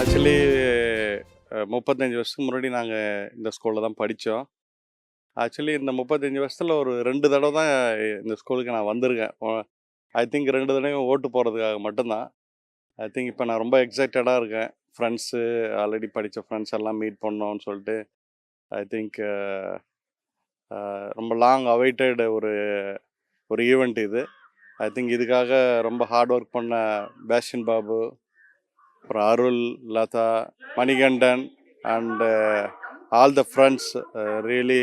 Actually 35 வருஷத்துக்கு முன்னாடி நாங்கள் இந்த ஸ்கூலில் தான் படித்தோம். ஆக்சுவலி இந்த 35 வருஷத்தில் ஒரு 2 தடவை தான் இந்த ஸ்கூலுக்கு நான் வந்திருக்கேன். ஐ திங்க் 2 தடவையும் ஓட்டு போடுறதுக்காக மட்டும்தான். ஐ திங்க் இப்போ நான் ரொம்ப எக்ஸைட்டடாக இருக்கேன். ஃப்ரெண்ட்ஸு ஆல்ரெடி படித்த ஃப்ரெண்ட்ஸ் எல்லாம் மீட் பண்ணோன்னு சொல்லிட்டு ஐ திங்க் ரொம்ப லாங் அவைட்டட் ஒரு ஒரு ஈவெண்ட் இது. ஐ திங்க் இதுக்காக ரொம்ப ஹார்ட் ஒர்க் பண்ண பேஷன் பாபு, அப்புறம் Arul, Latha, Manikandan and all the friends, really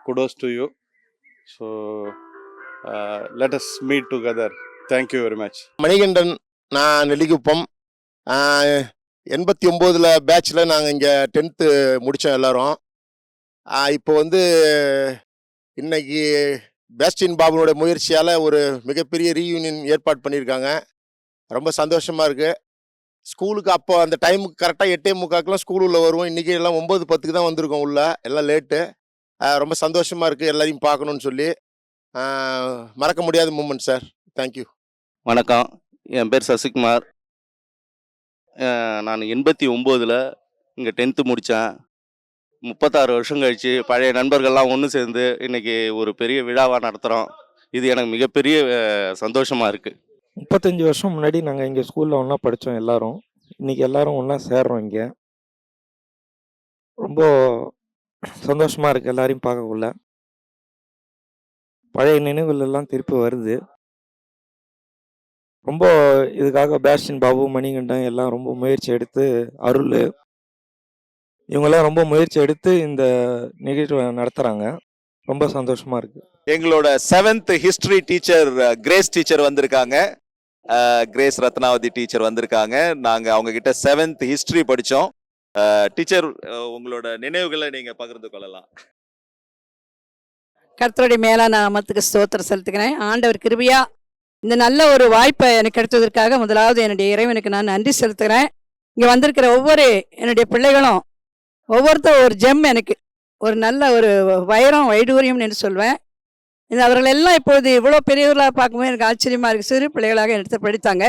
kudos to you. So let us meet together. Thank you very much. Manikandan, நான் நெல்லிக்குப்பம். 89 பேட்சில் நாங்கள் இங்கே 10th முடித்தோம் எல்லோரும். இப்போ இன்னைக்கு பேஸ்டின் பாபுனோட முயற்சியால் ஒரு மிகப்பெரிய ரீயூனியன் ஏற்பாடு பண்ணியிருக்காங்க. ரொம்ப சந்தோஷமாக இருக்குது. ஸ்கூலுக்கு அப்போ அந்த டைமுக்கு கரெக்டாக 8:45 ஸ்கூல் உள்ள வருவோம். இன்றைக்கி எல்லாம் 9:10 தான் வந்திருக்கோம் உள்ள, எல்லாம் லேட்டு. ரொம்ப சந்தோஷமாக இருக்குது எல்லாரையும் பார்க்கணுன்னு சொல்லி. மறக்க முடியாத மூமெண்ட் சார். தேங்க்யூ. வணக்கம், என் பேர் சசிகுமார். நான் 89 இங்கே 10th முடித்தேன். 36 வருஷம் கழித்து பழைய நண்பர்கள்லாம் ஒன்று சேர்ந்து இன்றைக்கி ஒரு பெரிய விழாவாக நடத்துகிறோம். இது எனக்கு மிகப்பெரிய சந்தோஷமாக இருக்குது. 35 வருஷம் முன்னாடி நாங்கள் இங்கே ஸ்கூலில் ஒன்றா படித்தோம் எல்லாரும். இன்றைக்கி எல்லாரும் ஒன்றா சேர்றோம் இங்கே. ரொம்ப சந்தோஷமாக இருக்குது எல்லாரையும் பார்க்கக்குள்ள. பழைய நினைவுகள் எல்லாம் திருப்பி வருது. ரொம்ப இதுக்காக பேஸ்டின் பாபு, மணிகண்டன் எல்லாம் ரொம்ப முயற்சி எடுத்து, அருள் இவங்கெல்லாம் ரொம்ப முயற்சி எடுத்து இந்த நிகழ்ச்சி நடத்துகிறாங்க. ரொம்ப சந்தோஷமாக இருக்குது. எங்களோட 7th history teacher grace teacher வந்திருக்காங்க. கிரேஸ் ரத்னாவதி டீச்சர் வந்திருக்காங்க. நாங்கள் அவங்க கிட்ட 7th ஹிஸ்டரி படித்தோம். டீச்சர், உங்களோட நினைவுகளை நீங்கள் பகிர்ந்து கொள்ளலாம். கர்த்தருடைய மேலான நாமத்துக்கு ஸ்தோத்திரம் செலுத்துகிறேன். ஆண்டவர் கிருபையா இந்த நல்ல ஒரு வாய்ப்பை எனக்கு கிடைத்ததற்காக முதலாவது என்னுடைய இறைவனுக்கு நான் நன்றி செலுத்துகிறேன். இங்கே வந்திருக்கிற ஒவ்வொரு என்னுடைய பிள்ளைகளும் ஒவ்வொருத்தர் ஒரு ஜெம், எனக்கு ஒரு நல்ல ஒரு வைரம், வைடூரியம் என்று சொல்வேன். அவர்கள் எல்லாம் இப்பொழுது இவ்வளோ பெரியவர்களாக பார்க்கும்போது எனக்கு ஆச்சரியமாக இருக்குது. சிறு பிள்ளைகளாக எடுத்து படித்தாங்க.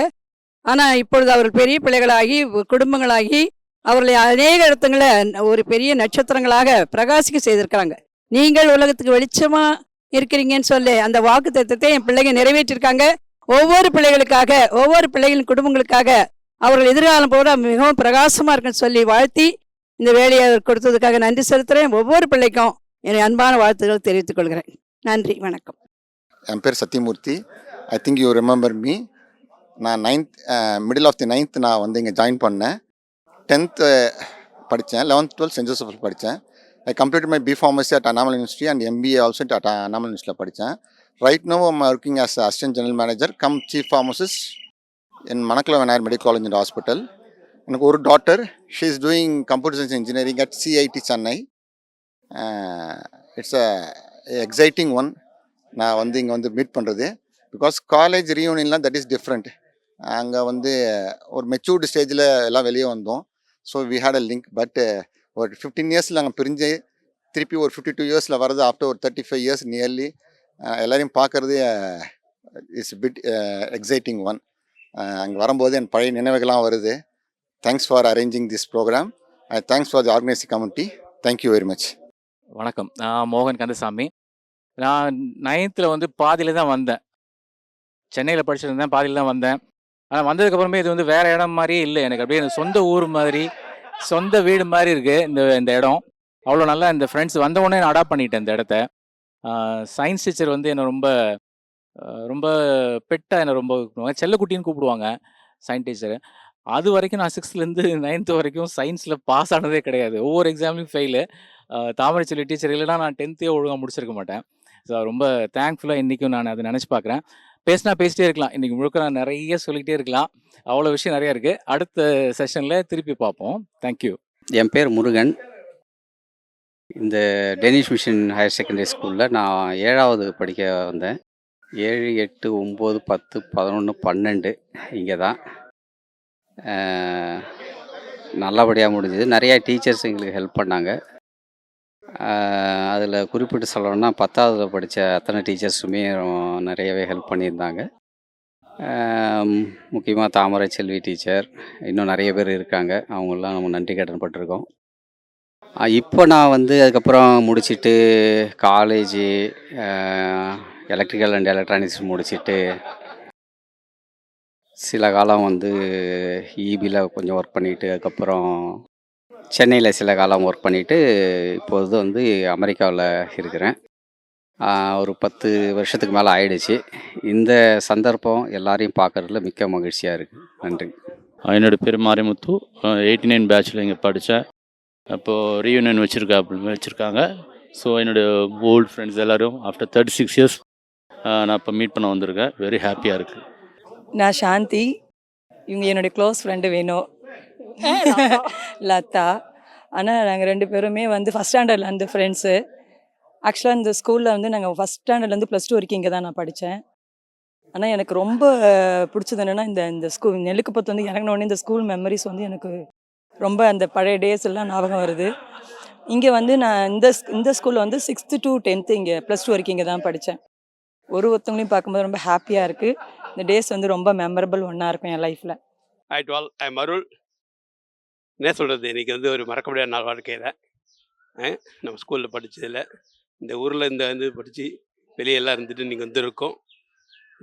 ஆனால் இப்பொழுது அவர்கள் பெரிய பிள்ளைகளாகி குடும்பங்களாகி அவர்களை அநேக இடத்துங்களில் ஒரு பெரிய நட்சத்திரங்களாக பிரகாசிக்க செய்திருக்கிறாங்க. நீங்கள் உலகத்துக்கு வெளிச்சமாக இருக்கிறீங்கன்னு சொல்லி அந்த வாக்கு தத்துவத்தை என் பிள்ளைங்க நிறைவேற்றிருக்காங்க. ஒவ்வொரு பிள்ளைகளுக்காக, ஒவ்வொரு பிள்ளைகளின் குடும்பங்களுக்காக அவர்கள் எதிர்காலம் போல மிகவும் பிரகாசமாக இருக்குன்னு சொல்லி வாழ்த்தி இந்த வேலையை கொடுத்ததுக்காக நன்றி செலுத்துகிறேன். ஒவ்வொரு பிள்ளைக்கும் என் அன்பான வாழ்த்துக்கள் தெரிவித்துக் கொள்கிறேன். நன்றி, வணக்கம். என் பேர் Sathyamoorthy. I think you remember me. நான் மிடில் ஆஃப் தி 9th நான் இங்கே ஜாயின் பண்ணேன். 10th படித்தேன். 11th 12th சென்ட் ஜோசஃபில் படித்தேன். I completed my B.Pharmacy at Annamalai University and MBA also at Annamalai University படித்தேன். Right now I'm working as Assistant General Manager come Chief Pharmacist in Manakala Vinayar Medical College and Hospital. எனக்கு ஒரு daughter. She is doing computer science engineering at CIT Chennai. It's exciting one. நான் இங்கே meet பண்ணுறது because college ரீயூனியன்லாம் that is different. அங்கே ஒரு matured ஸ்டேஜில் எல்லாம் வெளியே வந்தோம். So we had a link. But ஒரு 15 இயர்ஸில் நாங்கள் பிரிஞ்சு திருப்பி ஒரு 52 இயர்ஸில் வர்றது ஆஃப்டர் ஒரு 35 இயர்ஸ் நியர்லி எல்லோரையும் பார்க்குறது இட்ஸ் பிட் எக்ஸைட்டிங் ஒன். அங்கே வரும்போது என் பழைய நினைவுகள்லாம் வருது. Thanks for arranging this program. Thanks for the organising committee. Thank you very much. வணக்கம், நான் மோகன் கந்தசாமி. நான் 9th பாதியில் தான் வந்தேன். சென்னையில் படிச்சிருந்தேன், பாதியில் தான் வந்தேன். ஆனால் வந்ததுக்கப்புறமே இது வேறு இடம் மாதிரியே இல்லை. எனக்கு அப்படியே எனக்கு சொந்த ஊர் மாதிரி, சொந்த வீடு மாதிரி இருக்குது இந்த இடம். அவ்வளோ நல்லா இந்த ஃப்ரெண்ட்ஸ் வந்த உடனே நான் அடாப்ட் பண்ணிட்டேன் இந்த இடத்த. சயின்ஸ் டீச்சர் என்னை ரொம்ப ரொம்ப பெட்டாக என்னை ரொம்ப கூப்பிடுவாங்க, செல்லக்குட்டின்னு கூப்பிடுவாங்க சயின்ஸ் டீச்சர். அது வரைக்கும் நான் 6th 9th வரைக்கும் சயின்ஸில் பாஸ் ஆனதே கிடையாது. ஒவ்வொரு எக்ஸாம்லையும் ஃபெயிலு. தாமரை செல்வி டீச்சர் இல்லைனா நான் 10th ஒழுங்காக முடிச்சிருக்க மாட்டேன். ஸோ ரொம்ப தேங்க்ஃபுல்லாக இன்றைக்கும் நான் அதை நினச்சி பார்க்குறேன். பேசிட்டே இருக்கலாம், இன்றைக்கி முழுக்க நான் நிறைய சொல்லிகிட்டே இருக்கலாம். அவ்வளோ விஷயம் நிறையா இருக்குது. அடுத்த செஷனில் திருப்பி பார்ப்போம். தேங்க்யூ. என் பேர் முருகன். இந்த டெனிஷ் மிஷன் ஹையர் செகண்டரி ஸ்கூலில் நான் 7வது படிக்க வந்தேன். 7, 8, 9, 10, 11, 12 இங்கே தான். நல்லபடியாக முடிஞ்சுது. நிறையா டீச்சர்ஸ் எங்களுக்கு ஹெல்ப் பண்ணாங்க. அதில் குறிப்பிட்டு சொல்லணும்னா 10வது படித்த அத்தனை டீச்சர்ஸுமே நிறையவே ஹெல்ப் பண்ணியிருந்தாங்க. முக்கியமாக தாமரை செல்வி டீச்சர், இன்னும் நிறைய பேர் இருக்காங்க. அவங்களாம் நம்ம நன்றி கடன் பட்டிருக்கோம். இப்போ நான் வந்து அதுக்கப்புறம் முடிச்சுட்டு காலேஜு எலக்ட்ரிக்கல் அண்ட் எலக்ட்ரானிக்ஸ் முடிச்சுட்டு சில காலம் வந்து ஈபியில் கொஞ்சம் ஒர்க் பண்ணிவிட்டு அதுக்கப்புறம் சென்னையில் சில காலம் ஒர்க் பண்ணிவிட்டு இப்போது வந்து அமெரிக்காவில் இருக்கிறேன். ஒரு 10 வருஷத்துக்கு மேலே ஆயிடுச்சு. இந்த சந்தர்ப்பம் எல்லாரையும் பார்க்கறதுல மிக்க மகிழ்ச்சியாக இருக்குது. நன்றி. என்னோடய பேர் மாரிமுத்து. 89 பேட்சில் இங்கே படித்தேன். அப்போது ரீயூனியன் வச்சுருக்காங்க. ஸோ என்னுடைய ஓல்டு ஃப்ரெண்ட்ஸ் எல்லோரும் ஆஃப்டர் 36 இயர்ஸ் நான் இப்போ மீட் பண்ண வந்திருக்கேன். வெரி ஹாப்பியாக இருக்குது. நான் சாந்தி, இவங்க என்னுடைய க்ளோஸ் ஃப்ரெண்டு வேணும், லதா. ஆனால் நாங்கள் 2 பேருமே வந்து ஃபஸ்ட் ஸ்டாண்டர்ட்லேருந்து ஃப்ரெண்ட்ஸு. ஆக்சுவலாக இந்த ஸ்கூலில் வந்து நாங்கள் ஃபஸ்ட் ஸ்டாண்டர்ட்லேருந்து +2 வரைக்கும் இங்கே தான் நான் படித்தேன். ஆனால் எனக்கு ரொம்ப பிடிச்சது என்னென்னா இந்த ஸ்கூல் நெல்லுக்குப்பத்து வந்து இறங்கினோடனே இந்த ஸ்கூல் மெமரிஸ் வந்து எனக்கு ரொம்ப அந்த பழைய டேஸ் எல்லாம் ஞாபகம் வருது. இங்கே வந்து நான் இந்த ஸ்கூலில் வந்து 6th to 10th இங்கே +2 வரைக்கும் இங்கே தான் படித்தேன். ஒருத்தவங்களையும் பார்க்கும்போது ரொம்ப ஹாப்பியாக இருக்குது. இந்த டேஸ் வந்து ரொம்ப மெமரபிள் ஒன்றா இருக்கும் என் லைஃப்பில். Hi to all, I am Arul. என்ன சொல்கிறது, இன்றைக்கி வந்து ஒரு மறக்க முடியாத நாள் வாழ்க்கையில். நம்ம ஸ்கூலில் படித்ததில் இந்த ஊரில் வந்து படித்து வெளியெல்லாம் இருந்துட்டு இன்றைக்கி வந்துருக்கோம்.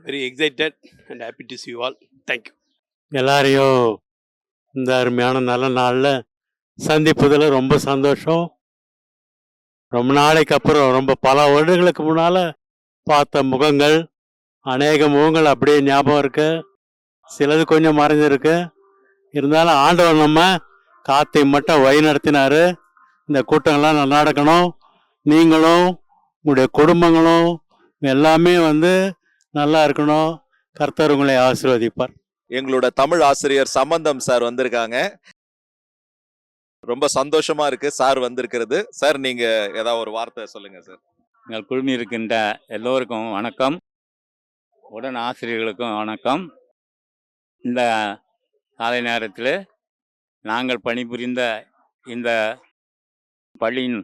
Very excited and happy to C you all. Thank you. எல்லாரையும் இந்த அருமையான நல்ல நாளில் சந்திப்பதில் ரொம்ப சந்தோஷம். ரொம்ப நாளைக்கு அப்புறம், ரொம்ப பல வருடங்களுக்கு முன்னால் பார்த்த முகங்கள், அநேக முகங்கள் அப்படியே ஞாபகம் இருக்கு. சிலது கொஞ்சம் மறைஞ்சிருக்கு. இருந்தாலும் ஆண்டவர் நம்ம காத்தை மட்டும் வழி நடத்தினார். இந்த கூட்டங்கள்லாம் நல்லா நடக்கணும். நீங்களும் உங்களுடைய குடும்பங்களும் எல்லாமே வந்து நல்லா இருக்கணும். கர்த்தர் உங்களை ஆசீர்வதிப்பார். எங்களோட தமிழ் ஆசிரியர் சம்பந்தம் சார் வந்திருக்காங்க. ரொம்ப சந்தோஷமா இருக்கு சார் வந்திருக்கிறது. சார், நீங்க ஏதாவது ஒரு வார்த்தை சொல்லுங்க சார். எங்கள் குழுமி இருக்கின்ற எல்லோருக்கும் வணக்கம். உடன் ஆசிரியர்களுக்கும் வணக்கம். இந்த காலை நேரத்தில் நாங்கள் பணிபுரிந்த இந்த பள்ளியின்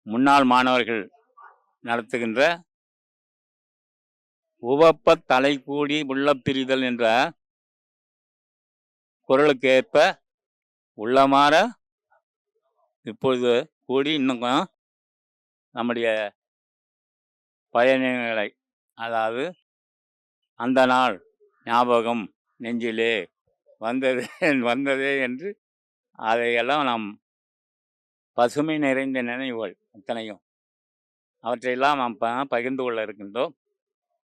முன்னாள் மாணவர்கள் நடத்துகின்ற உவப்ப தலைக்கூடி உள்ள பிரிதல் என்ற குரலுக்கு ஏற்ப உள்ளமாற இப்பொழுது கூடி இன்னும் நம்முடைய பயணங்களை, அதாவது அந்த நாள் ஞாபகம் நெஞ்சிலே வந்ததே என்று அதையெல்லாம் நாம் பசுமை நிறைந்த நினைவுகள் அத்தனையும் அவற்றையெல்லாம் நாம் பகிர்ந்து கொள்ள இருக்கின்றோம்.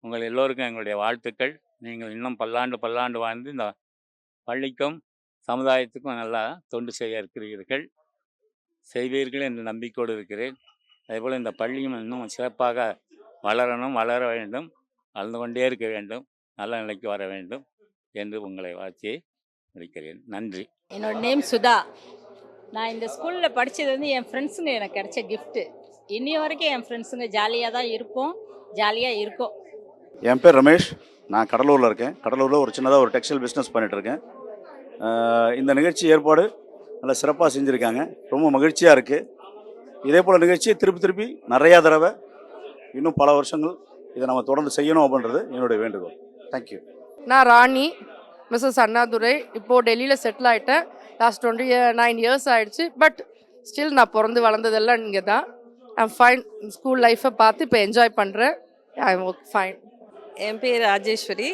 உங்கள் எல்லோருக்கும் எங்களுடைய வாழ்த்துக்கள். நீங்கள் இன்னும் பல்லாண்டு வாழ்ந்து இந்த பள்ளிக்கும் சமுதாயத்துக்கும் நல்லா தொண்டு செய்ய இருக்கிறீர்கள், செய்வீர்கள் என்று நம்பிக்கையோடு இருக்கிறேன். அதேபோல் இந்த பள்ளியும் இன்னும் சிறப்பாக வளர வேண்டும், வளர்ந்து கொண்டே இருக்க வேண்டும், நல்ல நிலைக்கு வர வேண்டும் என்று உங்களை வாழ்த்தி முடிக்கிறேன். நன்றி. என்னோட நேம் சுதா. நான் இந்த ஸ்கூலில் படித்தது வந்து என் ஃப்ரெண்ட்ஸுங்க எனக்கு கிடைச்ச கிஃப்ட்டு. இன்னி வரைக்கும் என் ஃப்ரெண்ட்ஸுங்க ஜாலியாக தான் இருப்போம், ஜாலியாக இருக்கோம். என் பேர் ரமேஷ். நான் கடலூரில் இருக்கேன். கடலூரில் ஒரு சின்னதாக ஒரு டெக்ஸ்டைல் பிஸ்னஸ் பண்ணிகிட்ருக்கேன். இந்த நிகழ்ச்சி ஏற்பாடு நல்லா சிறப்பாக செஞ்சுருக்காங்க. ரொம்ப மகிழ்ச்சியாக இருக்குது. இதே போல் நிகழ்ச்சியை திருப்பி நிறையா தடவை இன்னும் பல வருஷங்கள் இதை நம்ம தொடர்ந்து செய்யணும் அப்படின்றது என்னுடைய வேண்டுகோள். தேங்க்யூ. நான் ராணி, மிஸ்ஸஸ் அண்ணாதுரை. இப்போது டெல்லியில் செட்டில் ஆகிட்டேன். லாஸ்ட் 29 இயர்ஸ் ஆகிடுச்சு. பட் ஸ்டில் நான் பிறந்து வளர்ந்ததெல்லாம் இங்கே தான். I'm fine. ஸ்கூல் லைஃப்பை பார்த்து இப்போ என்ஜாய் பண்ணுறேன். I am fine. என் பேர் ராஜேஸ்வரி.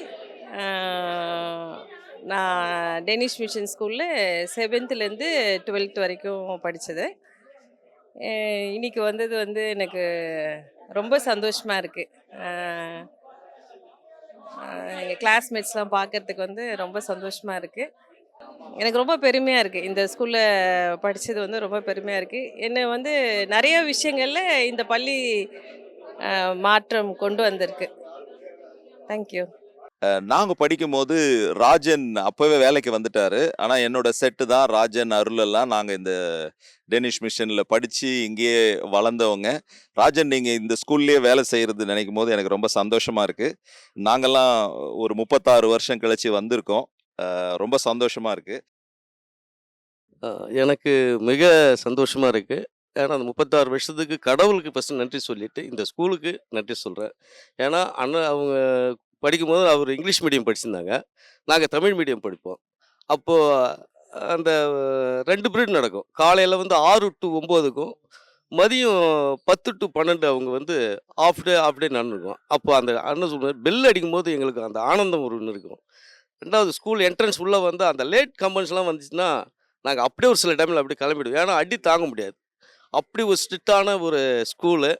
நான் டெனிஷ் மிஷன் ஸ்கூலில் 7th-லேருந்து 12th வரைக்கும் படித்தது. இன்றைக்கி வந்தது வந்து எனக்கு ரொம்ப சந்தோஷமாக இருக்குது. எங்கள் கிளாஸ்மேட்ஸ்லாம் பார்க்குறதுக்கு வந்து ரொம்ப சந்தோஷமாக இருக்குது. எனக்கு ரொம்ப பெருமையாக இருக்குது. இந்த ஸ்கூலில் படித்தது வந்து ரொம்ப பெருமையாக இருக்குது. என்னை வந்து நிறைய விஷயங்களில் இந்த பள்ளி மாற்றம் கொண்டு வந்திருக்கு. தேங்க்யூ. நாங்கள் படிக்கும்போது ராஜன் அப்போவே வேலைக்கு வந்துட்டார். ஆனால் என்னோட செட்டு தான் ராஜன், அருள் எல்லாம் நாங்கள் இந்த டெனிஷ் மிஷனில் படித்து இங்கேயே வளர்ந்தவங்க. ராஜன், நீங்கள் இந்த ஸ்கூல்லேயே வேலை செய்கிறது நினைக்கும் போது எனக்கு ரொம்ப சந்தோஷமாக இருக்குது. நாங்கள்லாம் ஒரு 36 வருஷம் கழிச்சு வந்திருக்கோம். ரொம்ப சந்தோஷமாக இருக்குது. எனக்கு மிக சந்தோஷமாக இருக்குது. ஏன்னா அந்த 36 வருஷத்துக்கு கடவுளுக்கு ஃபஸ்ட்டு நன்றி சொல்லிவிட்டு இந்த ஸ்கூலுக்கு நன்றி சொல்கிறேன். ஏன்னா அவங்க படிக்கும்போது அவர் இங்கிலீஷ் மீடியம் படிச்சிருந்தாங்க, நாங்கள் தமிழ் மீடியம் படிப்போம். அப்போது அந்த 2 பீரியட் நடக்கும். காலையில் வந்து 6 to 9க்கும், மதியம் 10 to 12 அவங்க வந்து ஆஃப் டே நடந்துருக்கும். அப்போ அந்த அண்ணன் சொல்லுவார், பெல் அடிக்கும்போது எங்களுக்கு அந்த ஆனந்தம் ஒரு ஒன்று இருக்கும். 2வது ஸ்கூல் என்ட்ரன்ஸ் உள்ளே வந்து அந்த லேட் கமெண்ட்ஸ்லாம் வந்துச்சுன்னா நாங்கள் அப்படியே ஒரு சில டைமில் அப்படியே கிளம்பிடுவோம். ஏன்னா அடி தாங்க முடியாது. அப்படி ஒரு ஸ்ட்ரிக்டான ஒரு ஸ்கூலு.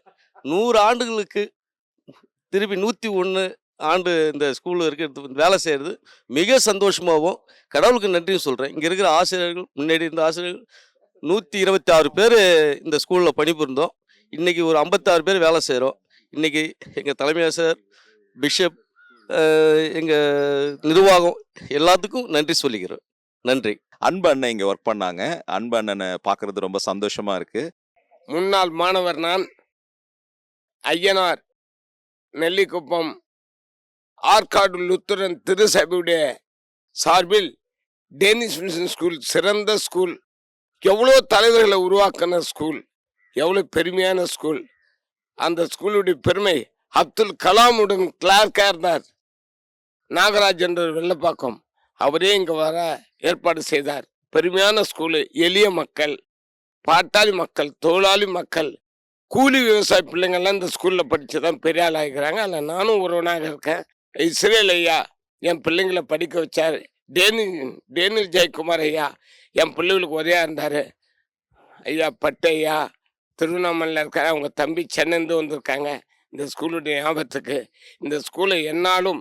100 ஆண்டுகளுக்கு திருப்பி 101 ஆண்டு இந்த ஸ்கூலில் இருக்கிறது வேலை செய்கிறது மிக சந்தோஷமாகவும் கடவுளுக்கு நன்றியும் சொல்கிறேன். இங்கே இருக்கிற ஆசிரியர்கள், முன்னாடி இருந்த ஆசிரியர்கள் 126 பேர் இந்த ஸ்கூலில் பணிபுரிந்தோம். இன்றைக்கி ஒரு 56 பேர் வேலை செய்கிறோம். இன்றைக்கி எங்கள் தலைமை ஆசிரியர், பிஷப், எங்கள் நிர்வாகம் எல்லாத்துக்கும் நன்றி சொல்லிக்கிறோம். நன்றி. அன்பு அண்ணன் இங்கே ஒர்க் பண்ணாங்க. அன்பு அண்ணனை பார்க்குறது ரொம்ப சந்தோஷமாக இருக்குது. முன்னாள் மாணவர் நான். ஐயனார் நெல்லிக்குப்பம் ஆற்காடு லுத்தரன் திருசபையுடைய சார்பில் டேனிஷ் மிஷன் ஸ்கூல் சிறந்த ஸ்கூல். எவ்வளோ தலைவர்களை உருவாக்கின ஸ்கூல், எவ்வளோ பெருமையான ஸ்கூல். அந்த ஸ்கூலுடைய பெருமை அப்துல் கலாமுடன் கிளார்க்காக இருந்தார். நாகராஜ் என்ற வெள்ளப்பாக்கம் அவரே இங்கே வர ஏற்பாடு செய்தார். பெருமையான ஸ்கூலு. எளிய மக்கள், பாட்டாளி மக்கள், தொழிலாளி மக்கள், கூலி விவசாய பிள்ளைங்கள்லாம் இந்த ஸ்கூலில் படித்து தான் பெரிய ஆள் ஆகிக்கிறாங்க. அதில் நானும் ஒருவனாக இருக்கேன். இஸ்ரேல் ஐயா என் பிள்ளைங்களை படிக்க வச்சார். டேனில் ஜெயக்குமார் ஐயா என் பிள்ளைகளுக்கு உதவியாக இருந்தார். ஐயா பட்டு ஐயா திருவண்ணாமலையில் இருக்காரு. அவங்க தம்பி சென்னைந்து வந்திருக்காங்க இந்த ஸ்கூலுடைய ஞாபகத்துக்கு. இந்த ஸ்கூலை என்னாலும்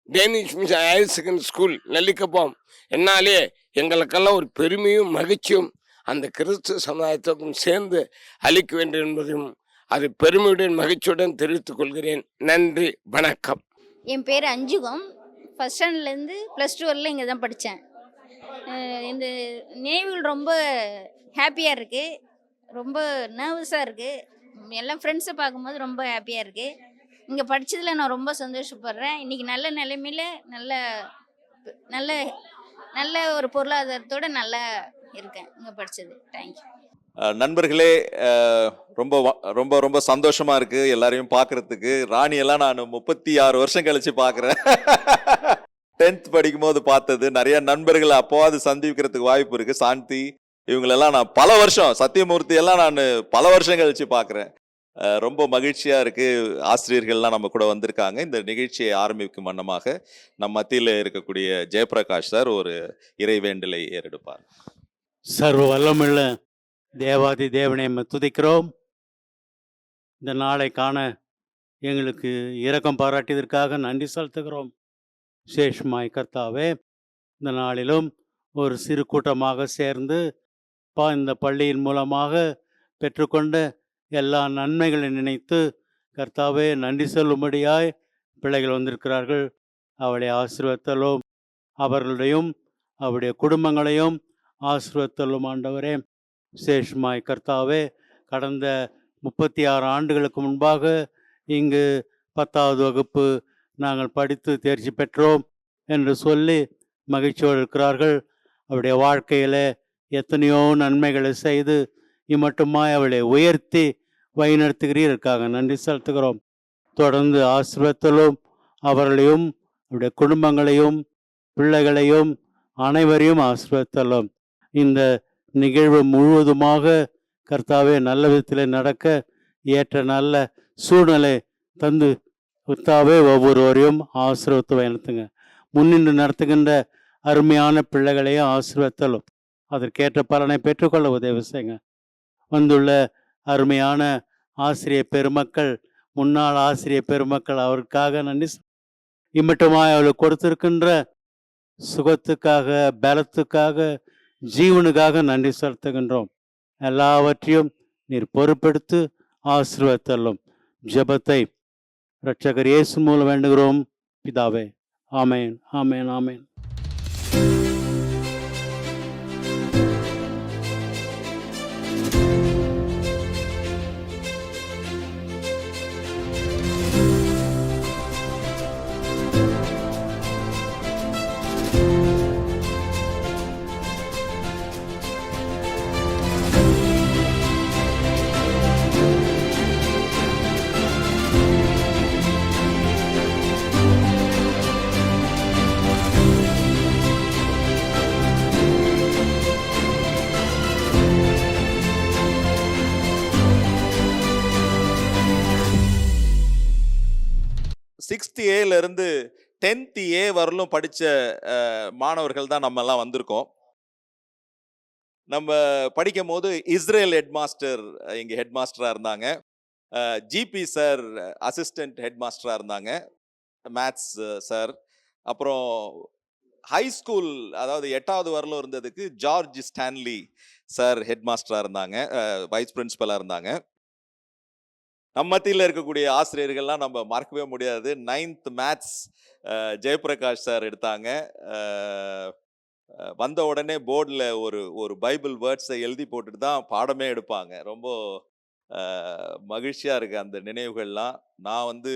Danish mission higher secondary school Nellikuppam என்னாலே எங்களுக்கெல்லாம் ஒரு பெருமையும் மகிழ்ச்சியும் அந்த கிறிஸ்து சமுதாயத்துக்கும் சேர்ந்து அளிக்க வேண்டும் என்பதையும் அது பெருமையுடன் மகிழ்ச்சியுடன் தெரிவித்துக் கொள்கிறேன். நன்றி, வணக்கம். என் பேர் அஞ்சுகம். ஃபஸ்ட் ஸ்டாண்டர்ட்லேருந்து +2 வரல இங்கே தான் படித்தேன். இந்த நினைவுகள் ரொம்ப ஹாப்பியாக இருக்குது, ரொம்ப நர்வஸாக இருக்குது. எல்லாம் ஃப்ரெண்ட்ஸை பார்க்கும்போது ரொம்ப ஹாப்பியாக இருக்குது. இங்கே படித்ததில் நான் ரொம்ப சந்தோஷப்படுறேன். இன்றைக்கி நல்ல நிலைமையில் நல்ல நல்ல நல்ல ஒரு பொருளாதாரத்தோடு நல்லா இருக்கேன் இங்கே படித்தது. தேங்க்யூ. நண்பர்களே, ரொம்ப ரொம்ப ரொம்ப சந்தோஷமாக இருக்குது எல்லாரையும் பார்க்குறதுக்கு. ராணியெல்லாம் நான் 36 வருஷம் கழித்து பார்க்குறேன். 10th படிக்கும்போது பார்த்தது. நிறைய நண்பர்களை அப்போவாது சந்திக்கிறதுக்கு வாய்ப்பு இருக்குது. சாந்தி இவங்களெல்லாம் நான் பல வருஷம், சத்தியமூர்த்தி எல்லாம் நான் பல வருஷம் கழித்து பார்க்குறேன். ரொம்ப மகிழ்ச்சியாக இருக்குது. ஆசிரியர்கள்லாம் நம்ம கூட வந்திருக்காங்க. இந்த நிகழ்ச்சியை ஆரம்பிக்கும் வண்ணமாக நம் மத்தியில் இருக்கக்கூடிய ஜெயபிரகாஷ் சார் ஒரு இறைவேண்டலை ஏறெடுப்பார். சர்வ வல்லமுள்ள தேவாதி தேவனை துதிக்கிறோம். இந்த நாளை காண எங்களுக்கு இரக்கம் பாராட்டியதற்காக நன்றி செலுத்துகிறோம். விசேஷமாய் கர்த்தாவே, இந்த நாளிலும் ஒரு சிறு கூட்டமாக சேர்ந்து இந்த பள்ளியின் மூலமாக பெற்றுக்கொண்ட எல்லா நன்மைகளை நினைத்து கர்த்தாவே நன்றி சொல்லும்படியாய் பிள்ளைகள் வந்திருக்கிறார்கள். அவளை ஆசீர்வதித்தலும், அவர்களுடையும் அவருடைய குடும்பங்களையும் ஆசீர்வதித்தலும் ஆண்டவரே. விசேஷமாய் கர்த்தாவே, கடந்த 36 ஆண்டுகளுக்கு முன்பாக இங்கு 10வது வகுப்பு நாங்கள் படித்து தேர்ச்சி பெற்றோம் என்று சொல்லி மகிழ்ச்சியோடு இருக்கிறார்கள். அவருடைய வாழ்க்கையில் எத்தனையோ நன்மைகளை செய்து இம்மட்டுமாய் அவளை உயர்த்தி வழிநடத்துகிறீர்களுக்காக நன்றி செலுத்துகிறோம். தொடர்ந்து ஆசீர்வதித்தலும், அவர்களையும் அவருடைய குடும்பங்களையும் பிள்ளைகளையும் அனைவரையும் ஆசீர்வதித்தலும். இந்த நிகழ்வு முழுவதுமாக கர்த்தாவே நல்ல விதத்தில் நடக்க ஏற்ற நல்ல சூழ்நிலை தந்து கர்த்தாவே ஒவ்வொருவரையும் ஆசீர்வதித்து வழிநடத்துங்க. முன்னின்று நடத்துகின்ற அருமையான பிள்ளைகளையும் ஆசீர்வதித்தலும், அதற்கேற்ற பலனை பெற்றுக்கொள்ள உதவி செய்யுங்க. வந்துள்ள அருமையான ஆசிரியர் பெருமக்கள், முன்னாள் ஆசிரியர் பெருமக்கள், அவருக்காக நன்றி. இம்மட்டுமாய் அவளுக்கு கொடுத்திருக்கின்ற சுகத்துக்காக, பலத்துக்காக, ஜீவனுக்காக நன்றி செலுத்துகின்றோம். எல்லாவற்றையும் நீர் பொறுப்பெடுத்து ஆசீர்வதித்தலும். ஜெபத்தை இரட்சகர் இயேசு மூலம் வேண்டுகிறோம் பிதாவே. ஆமேன், ஆமேன், ஆமேன். 6th ஏலேருந்து 10th ஏ வரலும் படித்த மாணவர்கள் தான் நம்ம எல்லாம் வந்திருக்கோம். நம்ம படிக்கும் போது இஸ்ரேல் ஹெட்மாஸ்டர் இங்கே ஹெட்மாஸ்டராக இருந்தாங்க. ஜிபி சார் அசிஸ்டன்ட் ஹெட்மாஸ்டராக இருந்தாங்க, மேத்ஸ் சார். அப்புறம் ஹை ஸ்கூல், அதாவது 8வது வரலும் இருந்ததுக்கு ஜார்ஜ் ஸ்டான்லி சார் ஹெட்மாஸ்டராக இருந்தாங்க, வைஸ் பிரின்சிபலாக இருந்தாங்க. நம்ம மத்தியில் இருக்கக்கூடிய ஆசிரியர்கள்லாம் நம்ம மறக்கவே முடியாது. 9th மேத்ஸ் ஜெயபிரகாஷ் சார் எடுத்தாங்க. வந்த உடனே போர்டில் ஒரு பைபிள் வேர்ட்ஸை எழுதி போட்டுட்டு தான் பாடமே எடுப்பாங்க. ரொம்ப மகிழ்ச்சியாக இருக்குது அந்த நினைவுகள்லாம். நான் வந்து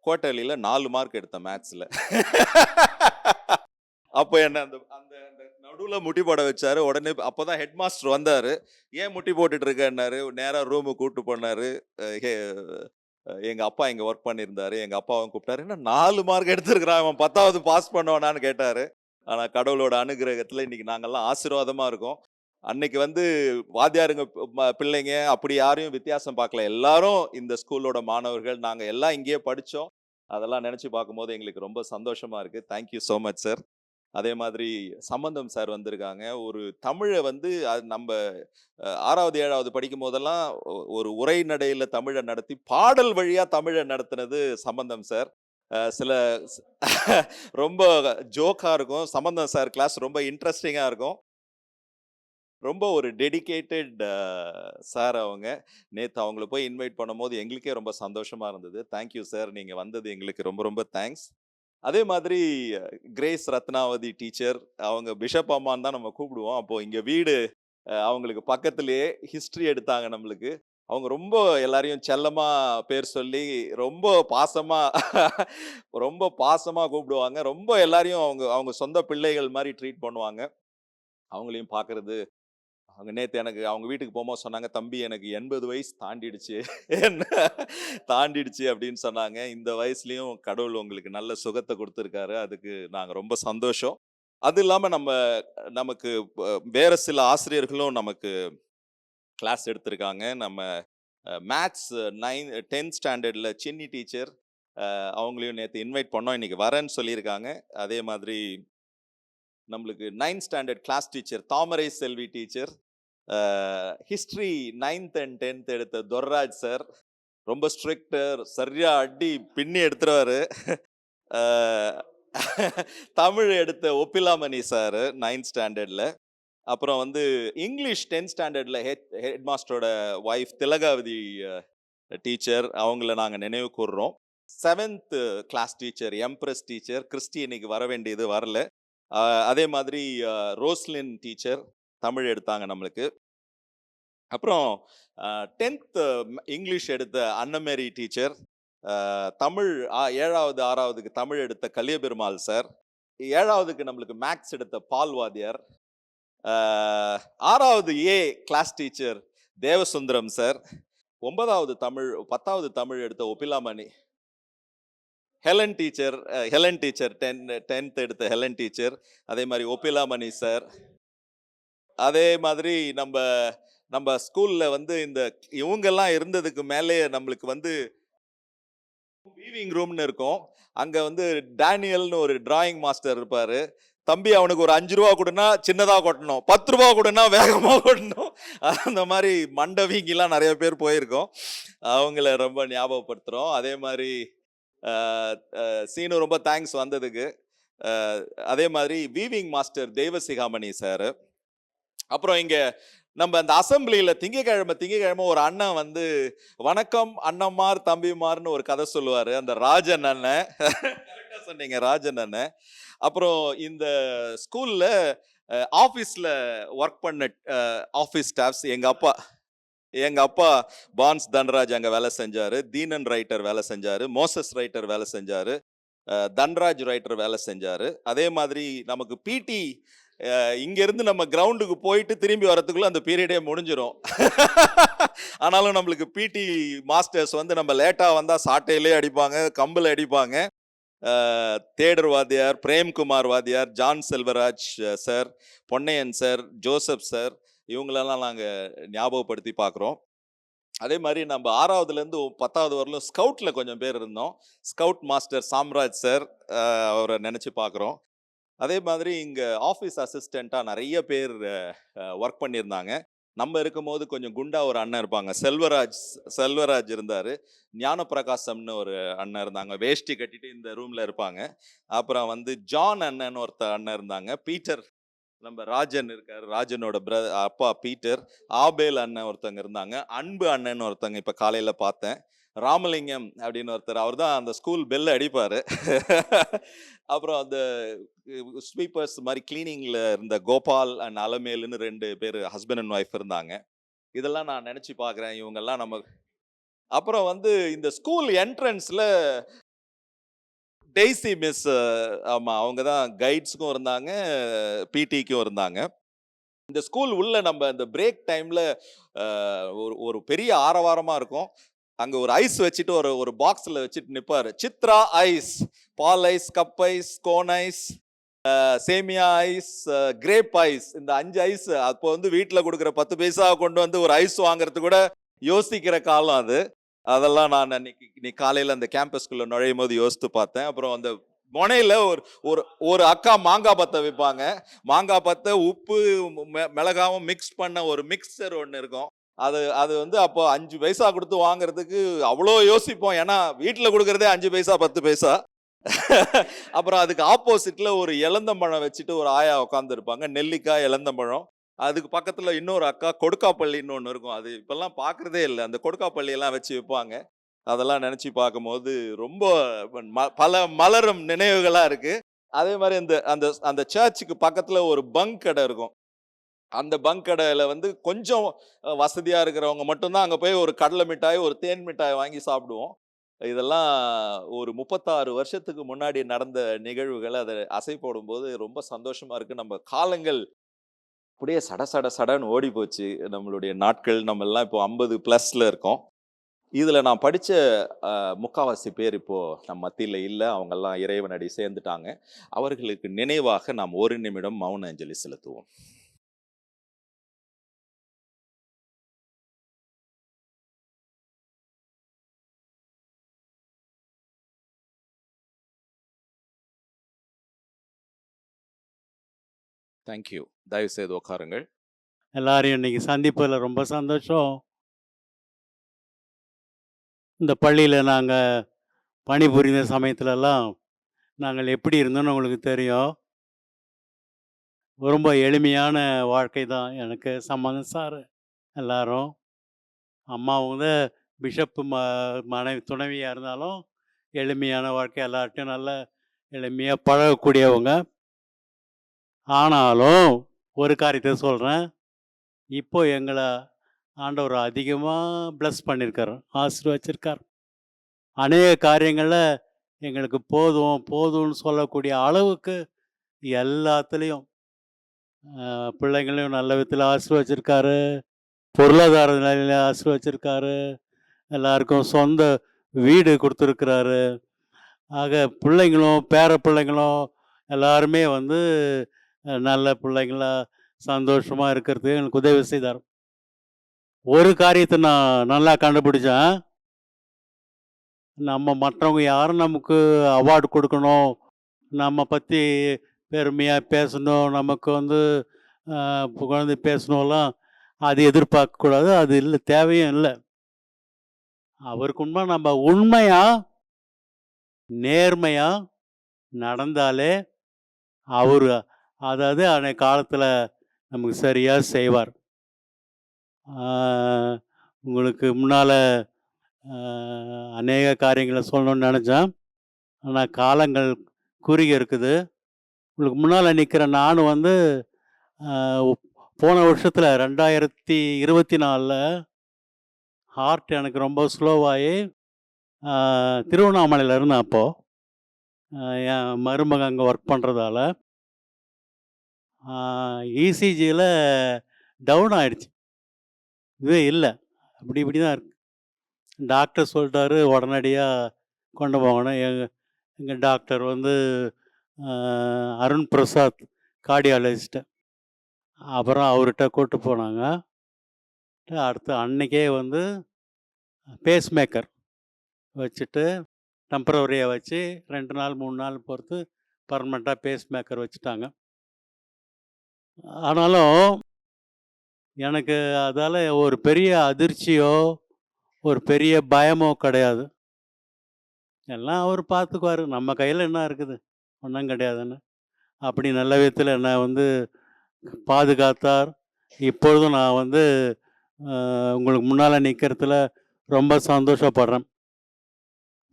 குவார்ட்டர்லியில் 4 மார்க் எடுத்தேன் மேத்ஸில். அப்போ என்ன அந்த அந்த நடுவில் முட்டி போட வச்சாரு. உடனே அப்போ தான் ஹெட் மாஸ்டர் வந்தார். ஏன் முட்டி போட்டுட்டு இருக்கேன்னாரு. நேராக ரூமுக்கு கூப்பிட்டு போனார். எங்கள் அப்பா இங்கே ஒர்க் பண்ணியிருந்தாரு. எங்கள் அப்பாவும் கூப்பிட்டாரு. என்ன 4 மார்க் எடுத்துருக்குறான், அவன் 10வது பாஸ் பண்ணுவானான்னு கேட்டார். ஆனால் கடவுளோட அனுகிரகத்தில் இன்னைக்கு நாங்கள்லாம் ஆசீர்வாதமாக இருக்கோம். அன்னைக்கு வந்து வாத்தியாருங்க பிள்ளைங்க அப்படி யாரையும் வித்தியாசம் பார்க்கல. எல்லாரும் இந்த ஸ்கூலோட மாணவர்கள். நாங்கள் எல்லாம் இங்கேயே படித்தோம். அதெல்லாம் நினச்சி பார்க்கும்போது எங்களுக்கு ரொம்ப சந்தோஷமாக இருக்குது. Thank you so much sir. அதே மாதிரி சம்பந்தம் சார் வந்திருக்காங்க. ஒரு தமிழை வந்து அது நம்ம 6வது 7வது படிக்கும் போதெல்லாம் ஒரு உரைநடையில் தமிழை நடத்தி பாடல் வழியாக தமிழை நடத்தினது சம்பந்தம் சார். சில ரொம்ப ஜோக்காக இருக்கும். சம்பந்தம் சார் கிளாஸ் ரொம்ப இன்ட்ரெஸ்டிங்காக இருக்கும். ரொம்ப ஒரு டெடிகேட்டட் சார் அவங்க. நேற்று அவங்கள போய் இன்வைட் பண்ணும்போது எங்களுக்கே ரொம்ப சந்தோஷமாக இருந்தது. தேங்க்யூ சார், நீங்கள் வந்தது எங்களுக்கு ரொம்ப ரொம்ப தேங்க்ஸ். அதே மாதிரி கிரேஸ் ரத்னாவதி டீச்சர், அவங்க பிஷப் அம்மான்னு தான் நம்ம கூப்பிடுவோம். அப்போது இங்கே வீடு அவங்களுக்கு பக்கத்துலேயே ஹிஸ்ட்ரி எடுத்தாங்க நம்மளுக்கு. அவங்க ரொம்ப எல்லாரையும் செல்லமாக பேர் சொல்லி ரொம்ப பாசமாக கூப்பிடுவாங்க. ரொம்ப எல்லாரையும் அவங்க சொந்த பிள்ளைகள் மாதிரி ட்ரீட் பண்ணுவாங்க. அவங்களையும் பார்க்குறது, அவங்க நேற்று எனக்கு அவங்க வீட்டுக்கு போகும்போது சொன்னாங்க, தம்பி எனக்கு 80 வயசு தாண்டிடுச்சு அப்படின்னு சொன்னாங்க. இந்த வயசுலேயும் கடவுள் உங்களுக்கு நல்ல சுகத்தை கொடுத்துருக்காரு. அதுக்கு நாங்கள் ரொம்ப சந்தோஷம். அது இல்லாமல் நமக்கு வேறு சில ஆசிரியர்களும் நமக்கு கிளாஸ் எடுத்திருக்காங்க. நம்ம மேத்ஸ் 10th ஸ்டாண்டர்டில் சின்னி டீச்சர், அவங்களையும் நேற்று இன்வைட் பண்ணோம். இன்றைக்கி வரேன்னு சொல்லியிருக்காங்க. அதே மாதிரி நம்மளுக்கு 9th standard class teacher Thamarai Selvi teacher, history 9th and 10th எடுத்த துர்ராஜ் சார், ரொம்ப ஸ்ட்ரிக்டர், சரியாக அடி பின்னி எடுத்துருவார். தமிழ் எடுத்த ஒப்பிலாமணி சார் 9th ஸ்டாண்டர்டில். அப்புறம் வந்து இங்கிலீஷ் 10th ஸ்டாண்டர்டில் ஹெட் மாஸ்டரோட ஒய்ஃப் திலகாவதி டீச்சர், அவங்கள நாங்கள் நினைவு கூறுறோம். 7th class teacher Empress teacher Christy இன்னைக்கு வர வேண்டியது வரல. அதே மாதிரி ரோஸ்லின் டீச்சர் தமிழ் எடுத்தாங்க நம்மளுக்கு. அப்புறம் 10th இங்கிலீஷ் எடுத்த அன்னமேரி டீச்சர், தமிழ் 7வது 6வதுக்கு தமிழ் எடுத்த கலியபெருமாள் சார், 7வதுக்கு நம்மளுக்கு மேக்ஸ் எடுத்த பால் வாத்தியார், 6வது A class teacher Devasundaram sir, 9வது தமிழ் 10வது தமிழ் எடுத்த ஒப்பிலாமணி ஹெலன் டீச்சர் 10th எடுத்த ஹெலன் டீச்சர், அதே மாதிரி ஒப்பிலாமணி சார். அதே மாதிரி நம்ம ஸ்கூலில் வந்து இவங்கெல்லாம் இருந்ததுக்கு மேலே நம்மளுக்கு வந்து வீவிங் ரூம்னு இருக்கும். அங்கே வந்து டேனியல்னு ஒரு டிராயிங் மாஸ்டர் இருப்பார். தம்பி அவனுக்கு ஒரு 5 ரூபா கொடுனா சின்னதாக கொட்டணும், 10 ரூபா கொடுனா வேகமாக கொட்டணும். அந்த மாதிரி மண்டவீங்கெல்லாம் நிறைய பேர் போயிருக்கோம். அவங்கள ரொம்ப ஞாபகப்படுத்துகிறோம். அதே மாதிரி சீனு ரொம்ப தேங்க்ஸ் வந்ததுக்கு. அதே மாதிரி வீவிங் மாஸ்டர் தெய்வசிகாமணி சார். அப்புறம் இங்கே நம்ம அந்த அசம்பிளியில் திங்கக்கிழமை ஒரு அண்ணன் வந்து வணக்கம் அண்ணம்மார் தம்பிமார்னு ஒரு கதை சொல்லுவார். அந்த ராஜன் அண்ணன், கரெக்டாக சொன்னீங்க, ராஜன் அண்ணன். அப்புறம் இந்த ஸ்கூலில் ஆஃபீஸில் ஒர்க் பண்ண ஆஃபீஸ் ஸ்டாஃப்ஸ், எங்கள் அப்பா பான்ஸ் தன்ராஜ் அங்கே வேலை செஞ்சார், தீனன் ரைட்டர் வேலை செஞ்சார், மோசஸ் ரைட்டர் வேலை செஞ்சார், தன்ராஜ் ரைட்டர் வேலை செஞ்சார். அதே மாதிரி நமக்கு பிடி இங்கேருந்து நம்ம கிரவுண்டுக்கு போயிட்டு திரும்பி வரத்துக்குள்ளே அந்த பீரியடே முடிஞ்சிடும். ஆனாலும் நம்மளுக்கு பிடி மாஸ்டர்ஸ் வந்து நம்ம லேட்டாக வந்தால் சாட்டையிலே அடிப்பாங்க, கம்பில் அடிப்பாங்க. தேடர் வாத்தியார், பிரேம்குமார் வாத்தியார், John Selvaraj sir, Ponnaiyan sir, Joseph sir, இவங்களெல்லாம் நாங்கள் ஞாபகப்படுத்தி பார்க்குறோம். அதே மாதிரி நம்ம 6வதுலேருந்து 10வது வரலும் ஸ்கவுட்டில் கொஞ்சம் பேர் இருந்தோம். ஸ்கவுட் மாஸ்டர் சாம்ராஜ் சார், அவரை நினச்சி பார்க்குறோம். அதே மாதிரி இங்கே ஆஃபீஸ் அசிஸ்டண்ட்டாக நிறைய பேர் ஒர்க் பண்ணியிருந்தாங்க. நம்ம இருக்கும்போது கொஞ்சம் குண்டா ஒரு அண்ணன் இருப்பாங்க, செல்வராஜ் இருந்தார். ஞானப்பிரகாசம்னு ஒரு அண்ணன் இருந்தாங்க, வேஷ்டி கட்டிட்டு இந்த ரூமில் இருப்பாங்க. அப்புறம் வந்து ஜான் அண்ணன் ஒருத்தர் அண்ணன் இருந்தாங்க. பீட்டர், நம்ம ராஜன் இருக்கார், ராஜனோட அப்பா பீட்டர். ஆபேல் அண்ணன் ஒருத்தங்க இருந்தாங்க. அன்பு அண்ணன் ஒருத்தங்க இப்போ காலையில் பார்த்தேன். ராமலிங்கம் அப்படின்னு ஒருத்தர், அவர் தான் அந்த ஸ்கூல் பெல் அடிப்பார். அப்புறம் அந்த ஸ்வீப்பர்ஸ் மாதிரி கிளீனிங்கில் இருந்த கோபால் அண்ட் அலமேலுன்னு 2 பேர் ஹஸ்பண்ட் அண்ட் ஒய்ஃப் இருந்தாங்க. இதெல்லாம் நான் நினச்சி பார்க்குறேன், இவங்கெல்லாம் நம்ம. அப்புறம் வந்து இந்த ஸ்கூல் என்ட்ரன்ஸில் டெய்ஸி மிஸ், ஆமாம், அவங்க தான் கைட்ஸுக்கும் இருந்தாங்க, பிடிக்கும் இருந்தாங்க. இந்த ஸ்கூல் உள்ள நம்ம இந்த பிரேக் டைமில் ஒரு பெரிய ஆரவாரமாக இருக்கும். அங்கே ஒரு ஐஸ் வச்சுட்டு ஒரு பாக்ஸில் வச்சுட்டு நிற்பார். சித்ரா ஐஸ், பால் ice, cup ice, cone ice, சேமியா ஐஸ், கிரேப் ஐஸ், இந்த 5 ஐஸ். அப்போ வந்து வீட்டில் கொடுக்குற 10 பைசா கொண்டு வந்து ஒரு ஐஸ் வாங்குறது கூட யோசிக்கிற காலம் அது. அதெல்லாம் நான் இன்னைக்கு காலையில் அந்த கேம்பஸ்குள்ளே நுழையும் போது யோசித்து பார்த்தேன். அப்புறம் அந்த முனையில் ஒரு அக்கா மாங்காய் பத்தை விற்பாங்க. மாங்காய் பத்தை உப்பு மிளகாவும் மிக்ஸ் பண்ண ஒரு மிக்சர் ஒன்று இருக்கும். அது வந்து அப்போ 5 பைசா கொடுத்து வாங்குறதுக்கு அவ்வளோ யோசிப்போம். ஏன்னா வீட்டில் கொடுக்குறதே 5 பைசா 10 பைசா. அப்புறம் அதுக்கு ஆப்போசிட்ல ஒரு இளந்தம்பழம் வச்சுட்டு ஒரு ஆயா உட்காந்துருப்பாங்க, நெல்லிக்காய் இளந்தம்பழம். அதுக்கு பக்கத்துல இன்னொரு அக்கா கொடுக்காப்பள்ளின்னு ஒன்று இருக்கும். அது இப்பெல்லாம் பார்க்கறதே இல்லை. அந்த கொடுக்காப்பள்ளி எல்லாம் வச்சு விற்பாங்க. அதெல்லாம் நினைச்சு பார்க்கும்போது ரொம்ப பல மலரும் நினைவுகளா இருக்கு. அதே மாதிரி அந்த சர்ச்சுக்கு பக்கத்துல ஒரு பங்க் கடை இருக்கும். அந்த பங்க் கடையில் வந்து கொஞ்சம் வசதியாக இருக்கிறவங்க மட்டும்தான் அங்கே போய் ஒரு கடலை மிட்டாய், ஒரு தேன் மிட்டாய் வாங்கி சாப்பிடுவோம். இதெல்லாம் ஒரு 36 வருஷத்துக்கு முன்னாடி நடந்த நிகழ்வுகள். அதை அசை போடும்போது ரொம்ப சந்தோஷமா இருக்கு. நம்ம காலங்கள் அப்படியே சடன்னு ஓடி போச்சு. நம்மளுடைய நாட்கள், நம்ம எல்லாம் இப்போ 50+ இருக்கோம். இதில் நான் படித்த முக்காவாசி பேர் இப்போ நம்ம மத்தியில் இல்லை. அவங்கெல்லாம் இறைவனடி சேர்ந்துட்டாங்க. அவர்களுக்கு நினைவாக நாம் 1 நிமிடம் மௌன அஞ்சலி செலுத்துவோம். தேங்க்யூ. தயவு செய்து உட்காருங்கள். எல்லாரையும் இன்னைக்கு சந்திப்பதில் ரொம்ப சந்தோஷம். இந்த பள்ளியில் நாங்கள் பணிபுரிந்த சமயத்துலலாம் நாங்கள் எப்படி இருந்தோம்னு உங்களுக்கு தெரியும். ரொம்ப எளிமையான வாழ்க்கை தான். எனக்கு சம்பந்தம் சார் எல்லாரும், அம்மாவும் தான் பிஷப்பு மனைவி துணைவியாக இருந்தாலும் எளிமையான வாழ்க்கை, எல்லார்ட்டையும் நல்ல எளிமையாக பழகக்கூடியவங்க. ஆனாலும் ஒரு காரியத்தை சொல்கிறேன், இப்போ எங்களை ஆண்டவர் அதிகமாக ப்ளஸ் பண்ணியிருக்கார், ஆசீர்வச்சிருக்கார். அநேக காரியங்களில் எங்களுக்கு போதும்னு சொல்லக்கூடிய அளவுக்கு எல்லாத்துலேயும் பிள்ளைங்களையும் நல்ல விதத்தில் ஆசீர்வச்சிருக்காரு, பொருளாதார நிலையில் ஆசீர்வச்சிருக்காரு, எல்லாருக்கும் சொந்த வீடு கொடுத்துருக்குறாரு. ஆக பிள்ளைங்களும் பேர பிள்ளைங்களும் எல்லாருமே வந்து நல்ல பிள்ளைங்களா சந்தோஷமாக இருக்கிறதுக்கு எனக்கு உதவி செய்தார். ஒரு காரியத்தை நான் நல்லா கண்டுபிடிச்சேன், நம்ம மற்றவங்க யாரும் நமக்கு அவார்டு கொடுக்கணும், நம்ம பற்றி பெருமையாக பேசணும், நமக்கு வந்து புகழ்ந்து பேசணும்லாம் அது எதிர்பார்க்கக்கூடாது. அது இல்லை, தேவையும் இல்லை. அவருக்கு உண்மை நம்ம உண்மையாக நேர்மையாக நடந்தாலே அவர் அதாவது அன்றைய காலத்தில் நமக்கு சரியாக செய்வார். உங்களுக்கு முன்னால் அநேக காரியங்களை சொல்லணும்னு நினச்சேன், ஆனால் காலங்கள் குறுகி இருக்குது. உங்களுக்கு முன்னால் நிற்கிற நானும் வந்து போன வருஷத்தில் 2024 ஹார்ட் எனக்கு ரொம்ப ஸ்லோவாகி திருவண்ணாமலையில் இருந்தேன். அப்போது என் மருமகன் அங்கே ஒர்க் பண்ணுறதால இசிஜியில் டவுன் ஆகிடுச்சு, இதுவே இல்லை, இப்படி தான் இருக்கு. டாக்டர் சொல்லிட்டாரு உடனடியாக கொண்டு போகணும். எங்கள் டாக்டர் வந்து அருண் பிரசாத் கார்டியாலஜிஸ்ட்டு. அப்புறம் அவர்கிட்ட கூப்பிட்டு போனாங்க. அடுத்து அன்னைக்கே வந்து பேஸ் மேக்கர் வச்சுட்டு டெம்பரவரியாக வச்சு 2 நாள் 3 நாள் பொறுத்து பர்மனெண்ட்டாக பேஸ் மேக்கர் வச்சுட்டாங்க. ஆனாலும் எனக்கு அதால் ஒரு பெரிய அதிர்ச்சியோ ஒரு பெரிய பயமோ கிடையாது. எல்லாம் அவர் பார்த்துக்குவார், நம்ம கையில் என்ன இருக்குது, ஒன்றும் கிடையாதுன்னு. அப்படி நல்ல விதத்தில் என்னை வந்து பாதுகாத்தார். இப்பொழுதும் நான் வந்து உங்களுக்கு முன்னால் நிற்கிறதுல ரொம்ப சந்தோஷப்படுறேன்.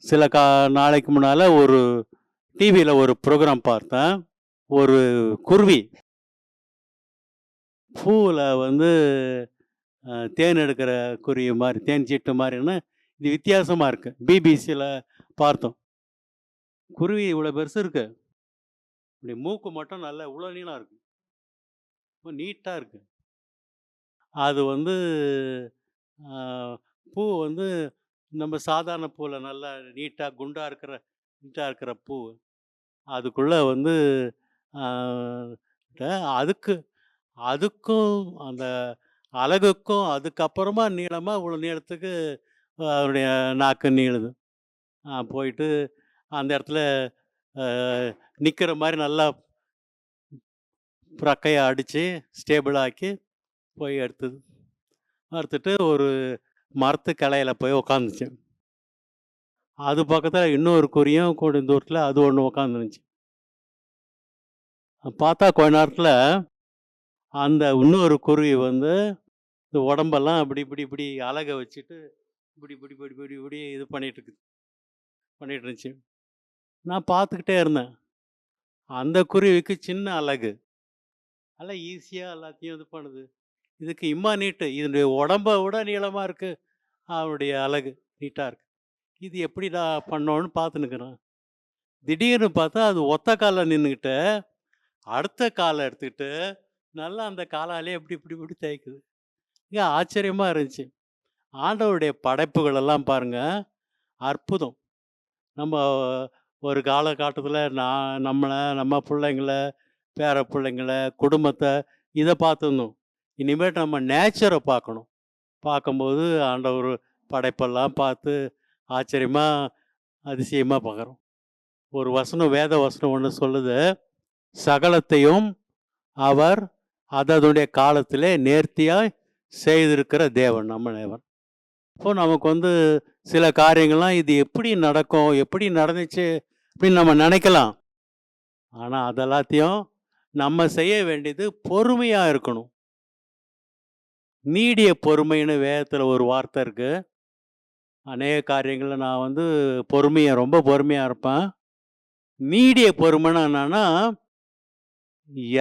சில நாளைக்கு முன்னால் ஒரு டிவியில் ஒரு ப்ரோக்ராம் பார்த்தேன். ஒரு குருவி பூவில் வந்து தேன் எடுக்கிற குருவி மாதிரி, தேன் சீட்டு மாதிரின்னு. இது வித்தியாசமாக இருக்குது. பிபிசியில் பார்த்தோம். குருவி இவ்வளோ பெருசு இருக்கு, இப்படி மூக்கு மட்டும் நல்லா இவ்வளோ நீளம் இருக்கு, ரொம்ப நீட்டாக இருக்குது. அது வந்து பூ வந்து நம்ம சாதாரண பூவில் நல்லா நீட்டாக நீட்டாக இருக்கிற பூ. அதுக்குள்ளே வந்து அதுக்கும் அந்த அழகுக்கும் அதுக்கப்புறமா நீளமாக இவ்வளோ நீளத்துக்கு அவருடைய நாக்கு நீளுது. போயிட்டு அந்த இடத்துல நிற்கிற மாதிரி நல்லா ப்ரக்கையை அடித்து ஸ்டேபிளாக்கி போய் அறுத்துட்டு ஒரு மரத்து கிளையில் போய் உக்காந்துச்சு. அது பக்கத்தில் இன்னொரு குருவியும் கொஞ்சம் தூரத்தில் அது ஒன்று உக்காந்துருந்துச்சு. பார்த்தா கொஞ்ச நேரத்தில் அந்த இன்னொரு குருவி வந்து இந்த உடம்பெல்லாம் இப்படி அழகை வச்சுட்டு இப்படி இது பண்ணிட்டு இருந்துச்சு. நான் பார்த்துக்கிட்டே இருந்தேன். அந்த குருவிக்கு சின்ன அழகு, நல்லா ஈஸியாக எல்லாத்தையும் இது பண்ணுது. இதுக்கு இம்மா நீட்டு, இதனுடைய உடம்பை விட நீளமாக இருக்குது, அவனுடைய அழகு நீட்டாக இருக்குது. இது எப்படி நான் பண்ணோன்னு பார்த்துன்னுக்குறேன். திடீர்னு பார்த்தா அது ஒத்த காலில் நின்றுக்கிட்டு அடுத்த காலை எடுத்துக்கிட்டு நல்லா அந்த காலாலே இப்படி தேய்க்குது. இங்கே ஆச்சரியமாக இருந்துச்சு. ஆண்டவருடைய படைப்புகளெல்லாம் பாருங்கள், அற்புதம். நம்ம ஒரு காலகட்டத்தில் நம்ம பிள்ளைங்கள, பேர பிள்ளைங்கள, குடும்பத்தை இதை பார்த்துருந்தோம். இனிமேட்டு நம்ம நேச்சரை பார்க்கணும். பார்க்கும்போது ஆண்டவர் படைப்பெல்லாம் பார்த்து ஆச்சரியமாக அதிசயமாக பார்க்குறோம். ஒரு வசனம், வேத வசனம் ஒன்று சொல்லுது, சகலத்தையும் அவர் அதனுடைய காலத்திலே நேர்த்தியாக செய்திருக்கிற தேவன் நம்ம தேவன். இப்போ நமக்கு வந்து சில காரியங்கள்லாம் இது எப்படி நடக்கும், எப்படி நடந்துச்சு அப்படின்னு நம்ம நினைக்கலாம். ஆனால் அதெல்லாத்தையும் நம்ம செய்ய வேண்டியது பொறுமையாக இருக்கணும். நீடிய பொறுமைன்னு வேதத்தில் ஒரு வார்த்தை இருக்குது. அநேக காரியங்களில் நான் வந்து ரொம்ப பொறுமையாக இருப்பேன். நீடிய பொறுமைன்னா என்னன்னா,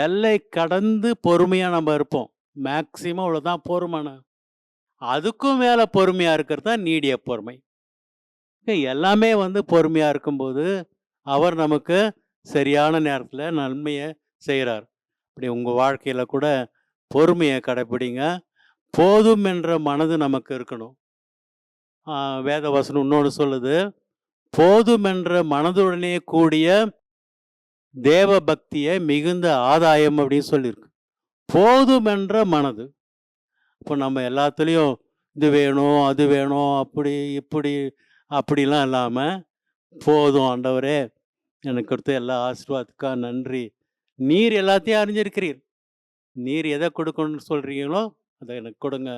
எல்லை கடந்து பொறுமையாக நம்ம இருப்போம். மேக்சிமம் அவ்வளோதான் பொறுமைன்னு. அதுக்கும் மேலே பொறுமையாக இருக்கிறது தான் நீடிய பொறுமை. எல்லாமே வந்து பொறுமையாக இருக்கும்போது அவர் நமக்கு சரியான நேரத்தில் நன்மையை செய்கிறார். அப்படி உங்கள் வாழ்க்கையில் கூட பொறுமையை கடைப்பிடிங்க. போதும் என்ற மனது நமக்கு இருக்கணும். வேத வசனம் இன்னொன்று சொல்லுது, போதும் என்ற மனதுடனே கூடிய தேவ பக்தியை மிகுந்த ஆதாயம் அப்படின்னு சொல்லியிருக்கு. போதும் என்ற மனது. இப்போ நம்ம எல்லாத்துலேயும் இது வேணும் அது வேணும் இப்படி அப்படிலாம் இல்லாமல், போதும் ஆண்டவரே, எனக்கு கொடுத்த எல்லா ஆசீர்வாதத்துக்காக நன்றி, நீர் எல்லாத்தையும் அறிஞ்சிருக்கிறீர், நீர் எதை கொடுக்கணும்னு சொல்கிறீங்களோ அதை எனக்கு கொடுங்க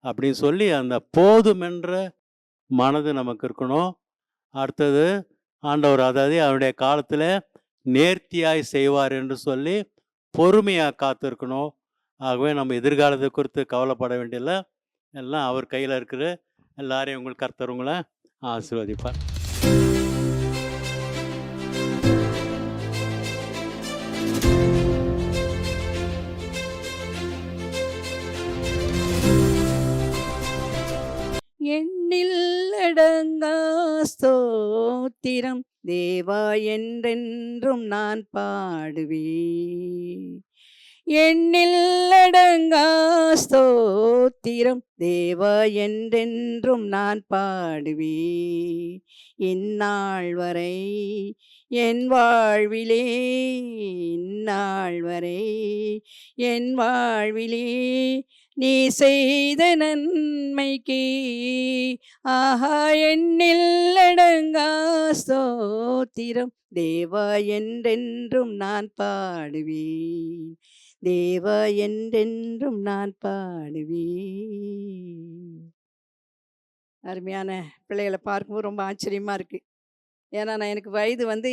அப்படின்னு சொல்லி அந்த போதும் என்ற மனது நமக்கு இருக்கணும். அடுத்தது ஆண்டவர் அதாவது அவருடைய காலத்தில் நேர்த்தியாய் செய்வார் என்று சொல்லி பொறுமையாக காத்திருக்கணும். ஆகவே நம்ம எதிர்காலத்தை குறித்து கவலைப்பட வேண்டியதில்லை, எல்லாம் அவர் கையில் இருக்கிற. எல்லாரையும் உங்களுக்கு கர்த்தர் உங்களை ஆசீர்வதிப்பார். எண்ணில் அடங்கா ஸ்தோத்திரம் தேவா என்றென்றும் நான் பாடுவேன். எண்ணில் அடங்கா ஸ்தோத்திரம் தேவா என்றென்றும் நான் பாடுவேன். இந்நாள் வரை என் வாழ்விலே, இந்நாள் வரை என் வாழ்விலே நீ செய்த நன்மைக்கு ஆஹா எண்ணில் அடங்கா ஸ்தோத்திரம். தேவா என்றென்றும் நான் பாடுவேன், தேவா என்றென்றும் நான் பாடுவேன். அருமையான பிள்ளைகளை பார்க்கும்போது ரொம்ப ஆச்சரியமாக இருக்குது. ஏன்னா எனக்கு வயது வந்து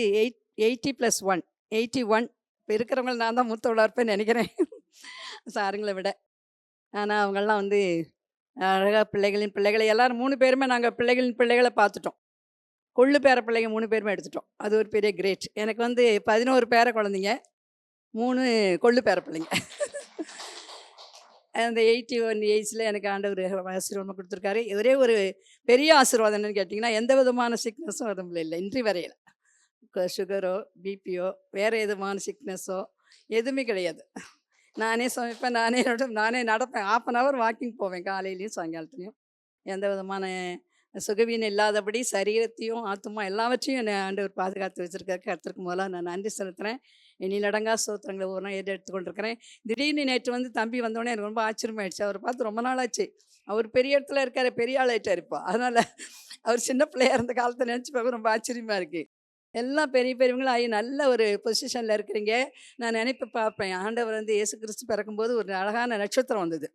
80+1 81. இப்போ இருக்கிறவங்கள நான் தான் மூத்தவளாக இருப்பேன்னு நினைக்கிறேன் சாருங்களை விட. ஆனால் அவங்கெல்லாம் வந்து அழகாக பிள்ளைகளின் பிள்ளைகளை எல்லாரும் 3 பேருமே நாங்கள் பிள்ளைகளின் பிள்ளைகளை பார்த்துட்டோம். கொள்ளு பேர பிள்ளைங்க 3 பேருமே எடுத்துட்டோம். அது ஒரு பெரிய கிரேட். எனக்கு வந்து 11 பேர குழந்தைங்க, 3 கொள்ளு பேர பிள்ளைங்க. அந்த 81 ஏஜில் எனக்கு ஆண்டவர் ஆசீர்வாதம் கொடுத்துருக்காரு. ஒரே ஒரு பெரிய ஆசீர்வாதம் என்னன்னு கேட்டிங்கன்னா, எந்த விதமான சிக்னஸும் உடம்புல இல்லை இன்றி வரையில். சுகரோ பிபியோ வேறு எதுமான சிக்னஸோ எதுவுமே கிடையாது. நானே சமைப்பேன், நானே நடப்பேன். 1/2 hour வாக்கிங் போவேன் காலையிலையும் சாயங்காலத்துலேயும். எந்த விதமான சுகவீனம் இல்லாதபடி சரீரத்தையும் ஆத்துமா எல்லாவற்றையும் என்னை ஆண்டவர் பாதுகாத்து வச்சுருக்காரு. கர்த்தருக்கு முதல்ல நான் நன்றி செலுத்துகிறேன். எண்ணிலடங்கா ஸ்தோத்திரங்களை ஒரு நாள் எடுத்துக்கொண்டிருக்கிறேன். திடீர்னு நேற்று வந்து தம்பி வந்தோடனே எனக்கு ரொம்ப ஆச்சரியமாயிடுச்சு. அவரை பார்த்து ரொம்ப நாள் ஆச்சு. அவர் பெரிய இடத்துல இருக்கார், பெரிய ஆள் ஆகிட்டார் இப்போ. அதனால் அவர் சின்ன பிள்ளையா இருந்த காலத்தை நினச்சி பார்க்க ரொம்ப ஆச்சரியமாக இருக்குது. எல்லாம் பெரிய பெரியவங்களும் ஆகி நல்ல ஒரு பொசிஷனில் இருக்கிறீங்க. நான் நினைப்பு பார்ப்பேன், ஆண்டவர் வந்து இயேசு கிறிஸ்து பிறக்கும்போது ஒரு அழகான நட்சத்திரம் வந்தது.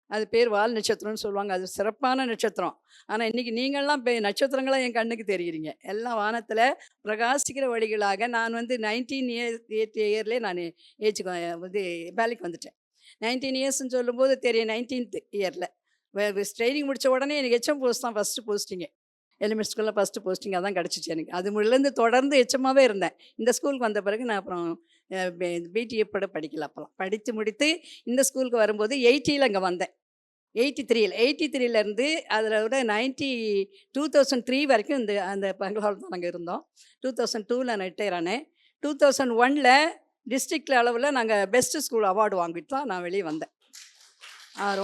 அது பேர் வால் நட்சத்திரம்னு சொல்லுவாங்க. அது சிறப்பான நட்சத்திரம். ஆனால் இன்றைக்கி நீங்கள்லாம் நட்சத்திரங்களாக என் கண்ணுக்கு தெரிகிறீங்க. எல்லாம் வானத்தில் பிரகாசிக்கிற வழிகளாக. நான் வந்து 19 இயர்லேயே நான் ஏஜுக்கு வந்து வேலைக்கு வந்துட்டேன். 19 இயர்ஸ்ன்னு சொல்லும்போது தெரியும். 19th இயரில் ட்ரைனிங் முடித்த உடனே எனக்கு HM போஸ்ட் தான் ஃபஸ்ட்டு போஸ்டிங்கு. எலிமெண்ட் ஸ்கூலில் ஃபஸ்ட்டு போஸ்டிங் அதான் கிடச்சிச்சு எனக்கு. அது முழுந்து தொடர்ந்து HMமாகவே இருந்தேன். இந்த ஸ்கூலுக்கு வந்த பிறகு நான் அப்புறம் BTA படிக்கல. அப்போலாம் படித்து முடித்து இந்த ஸ்கூலுக்கு வரும்போது 80ல் இங்கே வந்தேன். 83லேருந்து அதில் விட 2003 வரைக்கும் அந்த பெங்களூரில் தான் நாங்கள் இருந்தோம். 2002ல் நான் ரிட்டையர் ஆனேன். 2001ல் டிஸ்ட்ரிக்ட் அளவில் நாங்கள் பெஸ்ட்டு ஸ்கூல் அவார்டு வாங்கிட்டு தான் நான் வெளியே வந்தேன்.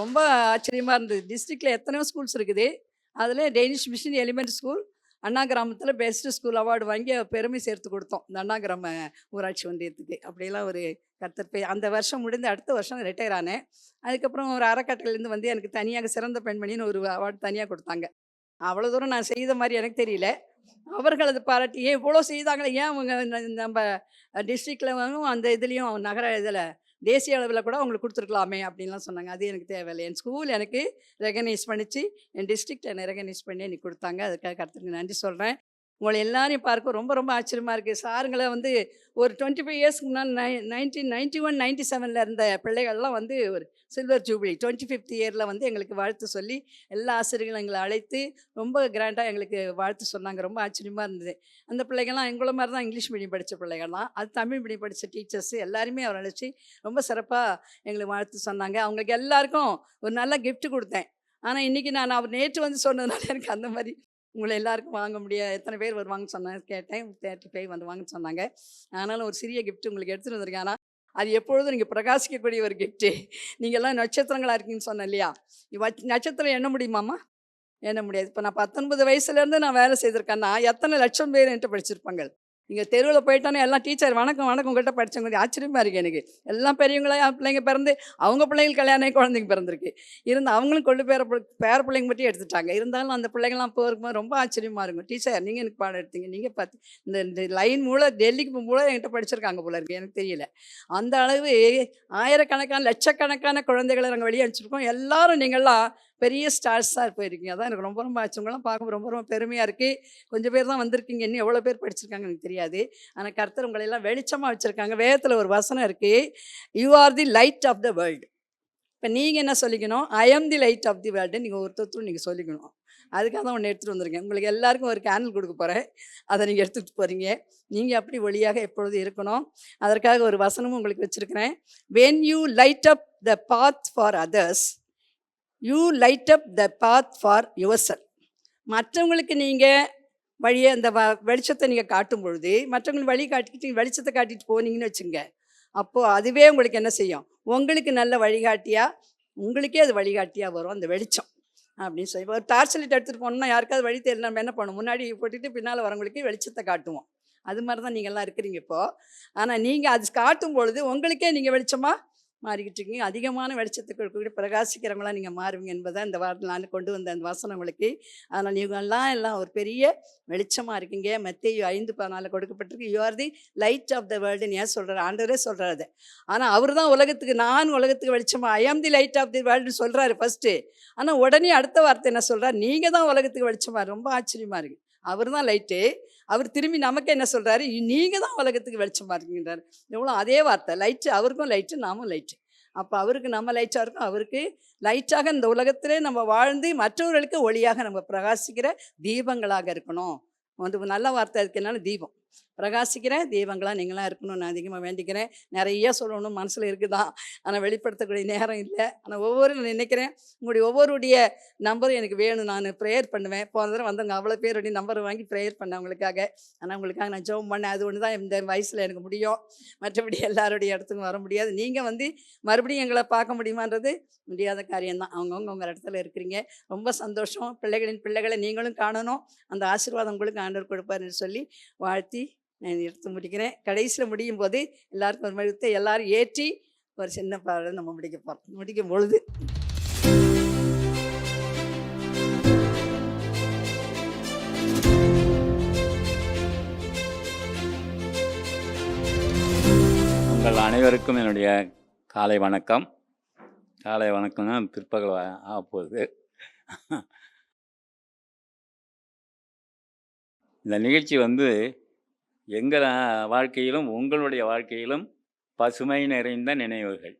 ரொம்ப ஆச்சரியமாக இருந்தது. டிஸ்ட்ரிக்டில் எத்தனையோ ஸ்கூல்ஸ் இருக்குது. அதில் டேனிஷ் மிஷன் எலிமெண்ட் ஸ்கூல் அண்ணா கிராமத்தில் பெஸ்ட்டு ஸ்கூல் அவார்டு வாங்கி பெருமை சேர்த்து கொடுத்தோம் இந்த அண்ணா கிராம ஊராட்சி ஒன்றியத்துக்கு. அப்படியெல்லாம் ஒரு கர்த்தர் அந்த வருஷம் முடிந்து அடுத்த வருஷம் ரிட்டையர் ஆனேன். அதுக்கப்புறம் ஒரு அறக்கட்டளையிலேருந்து வந்து எனக்கு தனியாக சிறந்த பெண்மணின்னு ஒரு அவார்டு தனியாக கொடுத்தாங்க. அவ்வளோ தூரம் நான் செய்த மாதிரி எனக்கு தெரியல. அவர்கள் அதை பாராட்டி ஏன் இவ்வளோ செய்தாங்களே, ஏன் அவங்க நம்ம டிஸ்ட்ரிக்டில் அந்த இதுலேயும் நகர இதில் தேசிய அளவில் கூட அவங்களுக்கு கொடுத்துருக்கலாமே அப்படின்லாம் சொன்னாங்க. அது எனக்கு தேவையில்லை. என் ஸ்கூல் எனக்கு ரெகனைஸ் பண்ணிச்சு, என் டிஸ்ட்ரிக்ட் என்னை ரெகனைஸ் பண்ணி எனக்கு கொடுத்தாங்க. அதுக்காக கர்த்தருக்கு நன்றி சொல்கிறேன். உங்களை எல்லாரையும் பார்க்க ரொம்ப ரொம்ப ஆச்சரியமாக இருக்குது. சாருங்களை வந்து ஒரு 25 இயர்ஸ்க்கு முன்னால் 1991 97ல் இருந்த பிள்ளைகள்லாம் வந்து ஒரு சில்வர் ஜூபிலி 25th இயரில் வந்து எங்களுக்கு வாழ்த்து சொல்லி எல்லா ஆசிரியர்களும் எங்களை அழைத்து ரொம்ப கிராண்டாக எங்களுக்கு வாழ்த்து சொன்னாங்க. ரொம்ப ஆச்சரியமாக இருந்தது. அந்த பிள்ளைகள்லாம் எங்களை மாதிரி தான் இங்கிலீஷ் மீடியம் படித்த பிள்ளைகள்லாம். அது தமிழ் மீடியம் படித்த டீச்சர்ஸு எல்லாருமே அவரை அழைச்சி ரொம்ப சிறப்பாக எங்களுக்கு வாழ்த்து சொன்னாங்க. அவங்களுக்கு எல்லாருக்கும் ஒரு நல்ல கிஃப்ட் கொடுத்தேன். ஆனால் இன்றைக்கி நான் அவர் நேற்று வந்து சொன்னதுனால எனக்கு அந்த மாதிரி உங்களை எல்லாருக்கும் வாங்க முடியாது. எத்தனை பேர் வருவாங்கன்னு சொன்னாங்க கேட்டேன். 35 வந்துவாங்கன்னு சொன்னாங்க. ஆனாலும் ஒரு சிறிய கிஃப்ட் உங்களுக்கு எடுத்துகிட்டு வந்திருக்கேன். ஆனால் அது எப்பொழுதும் நீங்கள் பிரகாசிக்கக்கூடிய ஒரு கிஃப்ட்டு. நீங்கள்லாம் நட்சத்திரங்களாக இருக்கீங்கன்னு சொன்னேன் இல்லையா? நட்சத்திரம் எண்ண முடியுமாம்மா? எண்ண முடியாது. இப்போ நான் 19 வயசுலேருந்து நான் வேலை செய்திருக்கேன்னா எத்தனை லட்சம் பேர் என்கிட்ட படிச்சிருப்பாங்க. இங்கே தெருவில் போயிட்டோன்னே எல்லாம் டீச்சர் வணக்கம் வணக்கம் கிட்ட படித்தவங்க ஆச்சரியமாக இருக்குது எனக்கு. எல்லாம் பெரியவங்களா பிள்ளைங்க பிறந்து அவங்க பிள்ளைங்களுக்கு கல்யாணம் குழந்தைங்க பிறந்திருக்கு. இருந்து அவங்களும் கொள்ளு பேர பிள்ளைங்க மட்டும் எடுத்துட்டாங்க. இருந்தாலும் அந்த பிள்ளைங்கள்லாம் போகிறதுக்கு ரொம்ப ஆச்சரியமாக இருக்கும். டீச்சர் நீங்கள் எனக்கு பாடம் எடுத்தீங்க, நீங்கள் பார்த்து இந்த லைன் மூலம் டெல்லிக்கு மூலம் என்கிட்ட படிச்சிருக்காங்க போல இருக்குது. எனக்கு தெரியல. அந்த அளவு ஆயிரக்கணக்கான லட்சக்கணக்கான குழந்தைகளை நாங்கள் வெளியே அனுப்பிச்சிருக்கோம். எல்லாரும் நீங்கள்லாம் பெரிய ஸ்டார்ஸாக போயிருக்கீங்க. அதான் எனக்கு ரொம்ப ரொம்ப ஆச்சரியங்களாம் பார்க்க ரொம்ப ரொம்ப பெருமையாக இருக்குது. கொஞ்சம் பேர் தான் வந்திருக்கீங்க. இன்னும் எவ்வளோ பேர் படிச்சிருக்காங்க எனக்கு தெரியாது. ஆனால் கர்த்தர் உங்களெல்லாம் வெளிச்சமாக வச்சுருக்காங்க. வேதத்தில் ஒரு வசனம் இருக்குது, you are the light of the world. இப்போ நீங்கள் என்ன சொல்லிக்கணும்? I am the light of the world நீங்கள் ஒருத்தரும் நீங்கள் சொல்லிக்கணும். அதுக்காக தான் ஒன்று எடுத்துகிட்டு வந்திருக்கேன். உங்களுக்கு எல்லாருக்கும் ஒரு கேண்டில் கொடுக்க போகிறேன். அதை நீங்கள் எடுத்துகிட்டு போகிறீங்க. நீங்கள் அப்படி ஒளியாக எப்பொழுது இருக்கணும். அதற்காக ஒரு வசனமும் உங்களுக்கு வச்சுருக்கிறேன். When you light up the path for others, you light up the path for yourself. மற்றவங்களுக்கு நீங்கள் வழியை அந்த வெளிச்சத்தை நீங்கள் காட்டும் பொழுது மற்றவங்களுக்கு வழி காட்டிக்கிட்டு வெளிச்சத்தை காட்டிட்டு போனீங்கன்னு வச்சுங்க, அப்போது அதுவே உங்களுக்கு என்ன செய்யும்? உங்களுக்கு நல்ல வழிகாட்டியாக, உங்களுக்கே அது வழிகாட்டியாக வரும் அந்த வெளிச்சம் அப்படின்னு சொல்லி. ஒரு டார்ச் லைட் எடுத்துகிட்டு போனோம்னா யாருக்காவது வழி தெரியல, நம்ம என்ன பண்ணுவோம்? முன்னாடி போட்டுட்டு பின்னால் வரவங்களுக்கு வெளிச்சத்தை காட்டுவோம். அது மாதிரி தான் நீங்கள்லாம் இருக்கிறீங்க இப்போது. ஆனால் நீங்கள் அது காட்டும் பொழுது உங்களுக்கே நீங்கள் வெளிச்சமாக மாறிக்கிட்டு இருக்கீங்க. அதிகமான வெளிச்சத்தை கொடுக்கக்கூடிய பிரகாசிக்கிறவங்களா நீங்கள் மாறுவீங்க என்பதை இந்த வாரத்தில் நான் கொண்டு வந்த அந்த வசனம் உங்களுக்கு. அதனால் நீங்கள்லாம் எல்லாம் ஒரு பெரிய வெளிச்சமாக இருக்கீங்க. மத்தேயு 5:14 கொடுக்கப்பட்டிருக்கு. You are the light of the வேர்ல்டுன்னு ஏன் சொல்கிறார்? ஆண்டவரே சொல்கிறார் அது. ஆனால் அவர் தான் உலகத்துக்கு, நான் உலகத்துக்கு வெளிச்சமாக, ஐ ஆம் தி லைட் ஆஃப் தி வேர்ல்டுன்னு சொல்கிறாரு ஃபஸ்ட்டு. ஆனால் உடனே அடுத்த வார்த்தை என்ன சொல்கிறார்? நீங்கள் தான் உலகத்துக்கு வெளிச்சமாக. ரொம்ப ஆச்சரியமாக இருக்குது. அவர் தான் லைட்டு. அவர் திரும்பி நமக்கு என்ன சொல்கிறாரு? நீங்கள் தான் உலகத்துக்கு வெளிச்சமாக இருக்கீங்கன்றார். எவ்வளோ அதே வார்த்தை. லைட்டு, அவருக்கும் லைட்டு, நாமும் லைட்டு. அப்போ அவருக்கு நம்ம லைட்டாக இருக்கும், அவருக்கு லைட்டாக இந்த உலகத்திலே நம்ம வாழ்ந்து மற்றவர்களுக்கு ஒளியாக நம்ம பிரகாசிக்கிற தீபங்களாக இருக்கணும். வந்து நல்ல வார்த்தை இருக்கனால தீபம், பிரகாசிக்கிற தீபங்களாக நீங்களாம் இருக்கணும்னு நான் அதிகமாக வேண்டிக்கிறேன். நிறைய சொல்லணும் மனசில் இருக்குதான், ஆனால் வெளிப்படுத்தக்கூடிய நேரம் இல்லை. ஆனால் நான் நினைக்கிறேன் உங்களுடைய ஒவ்வொருடைய நம்பரும் எனக்கு வேணும். நான் ப்ரேயர் பண்ணுவேன். போன தடவை வந்தவங்க அவ்வளோ பேருடைய நம்பரை வாங்கி ப்ரேயர் பண்ணேன் அவங்களுக்காக. ஆனால் உங்களுக்காக நான் ஜெபம் பண்ணேன். அது ஒன்று தான் இந்த வயசில் எனக்கு முடியும். மற்றபடி எல்லாருடைய இடத்துக்கும் வர முடியாது. நீங்கள் வந்து மறுபடியும் எங்களை பார்க்க முடியுமான்றது முடியாத காரியம்தான். அவங்கவுங்க உங்கள் இடத்துல இருக்கிறீங்க. ரொம்ப சந்தோஷம். பிள்ளைகளின் பிள்ளைகளை நீங்களும் காணணும். அந்த ஆசீர்வாதம் உங்களுக்கு ஆண்டவர் கொடுப்பாருன்னு சொல்லி வாழ்த்தி நான் எடுத்து முடிக்கிறேன். கடைசியில் முடியும் போது எல்லாருக்கும் ஒரு மெழுத்தை எல்லாரும் ஏற்றி ஒரு சின்ன பாடலை நம்ம முடிக்க போகிறோம். முடிக்கும் பொழுது உங்கள் அனைவருக்கும் என்னுடைய காலை வணக்கம். காலை வணக்கம்னா பிற்பகல் ஆகப்போகுது. இந்த நிகழ்ச்சி வந்து எங்கள் வாழ்க்கையிலும் உங்களுடைய வாழ்க்கையிலும் பசுமை நிறைந்த நினைவுகள்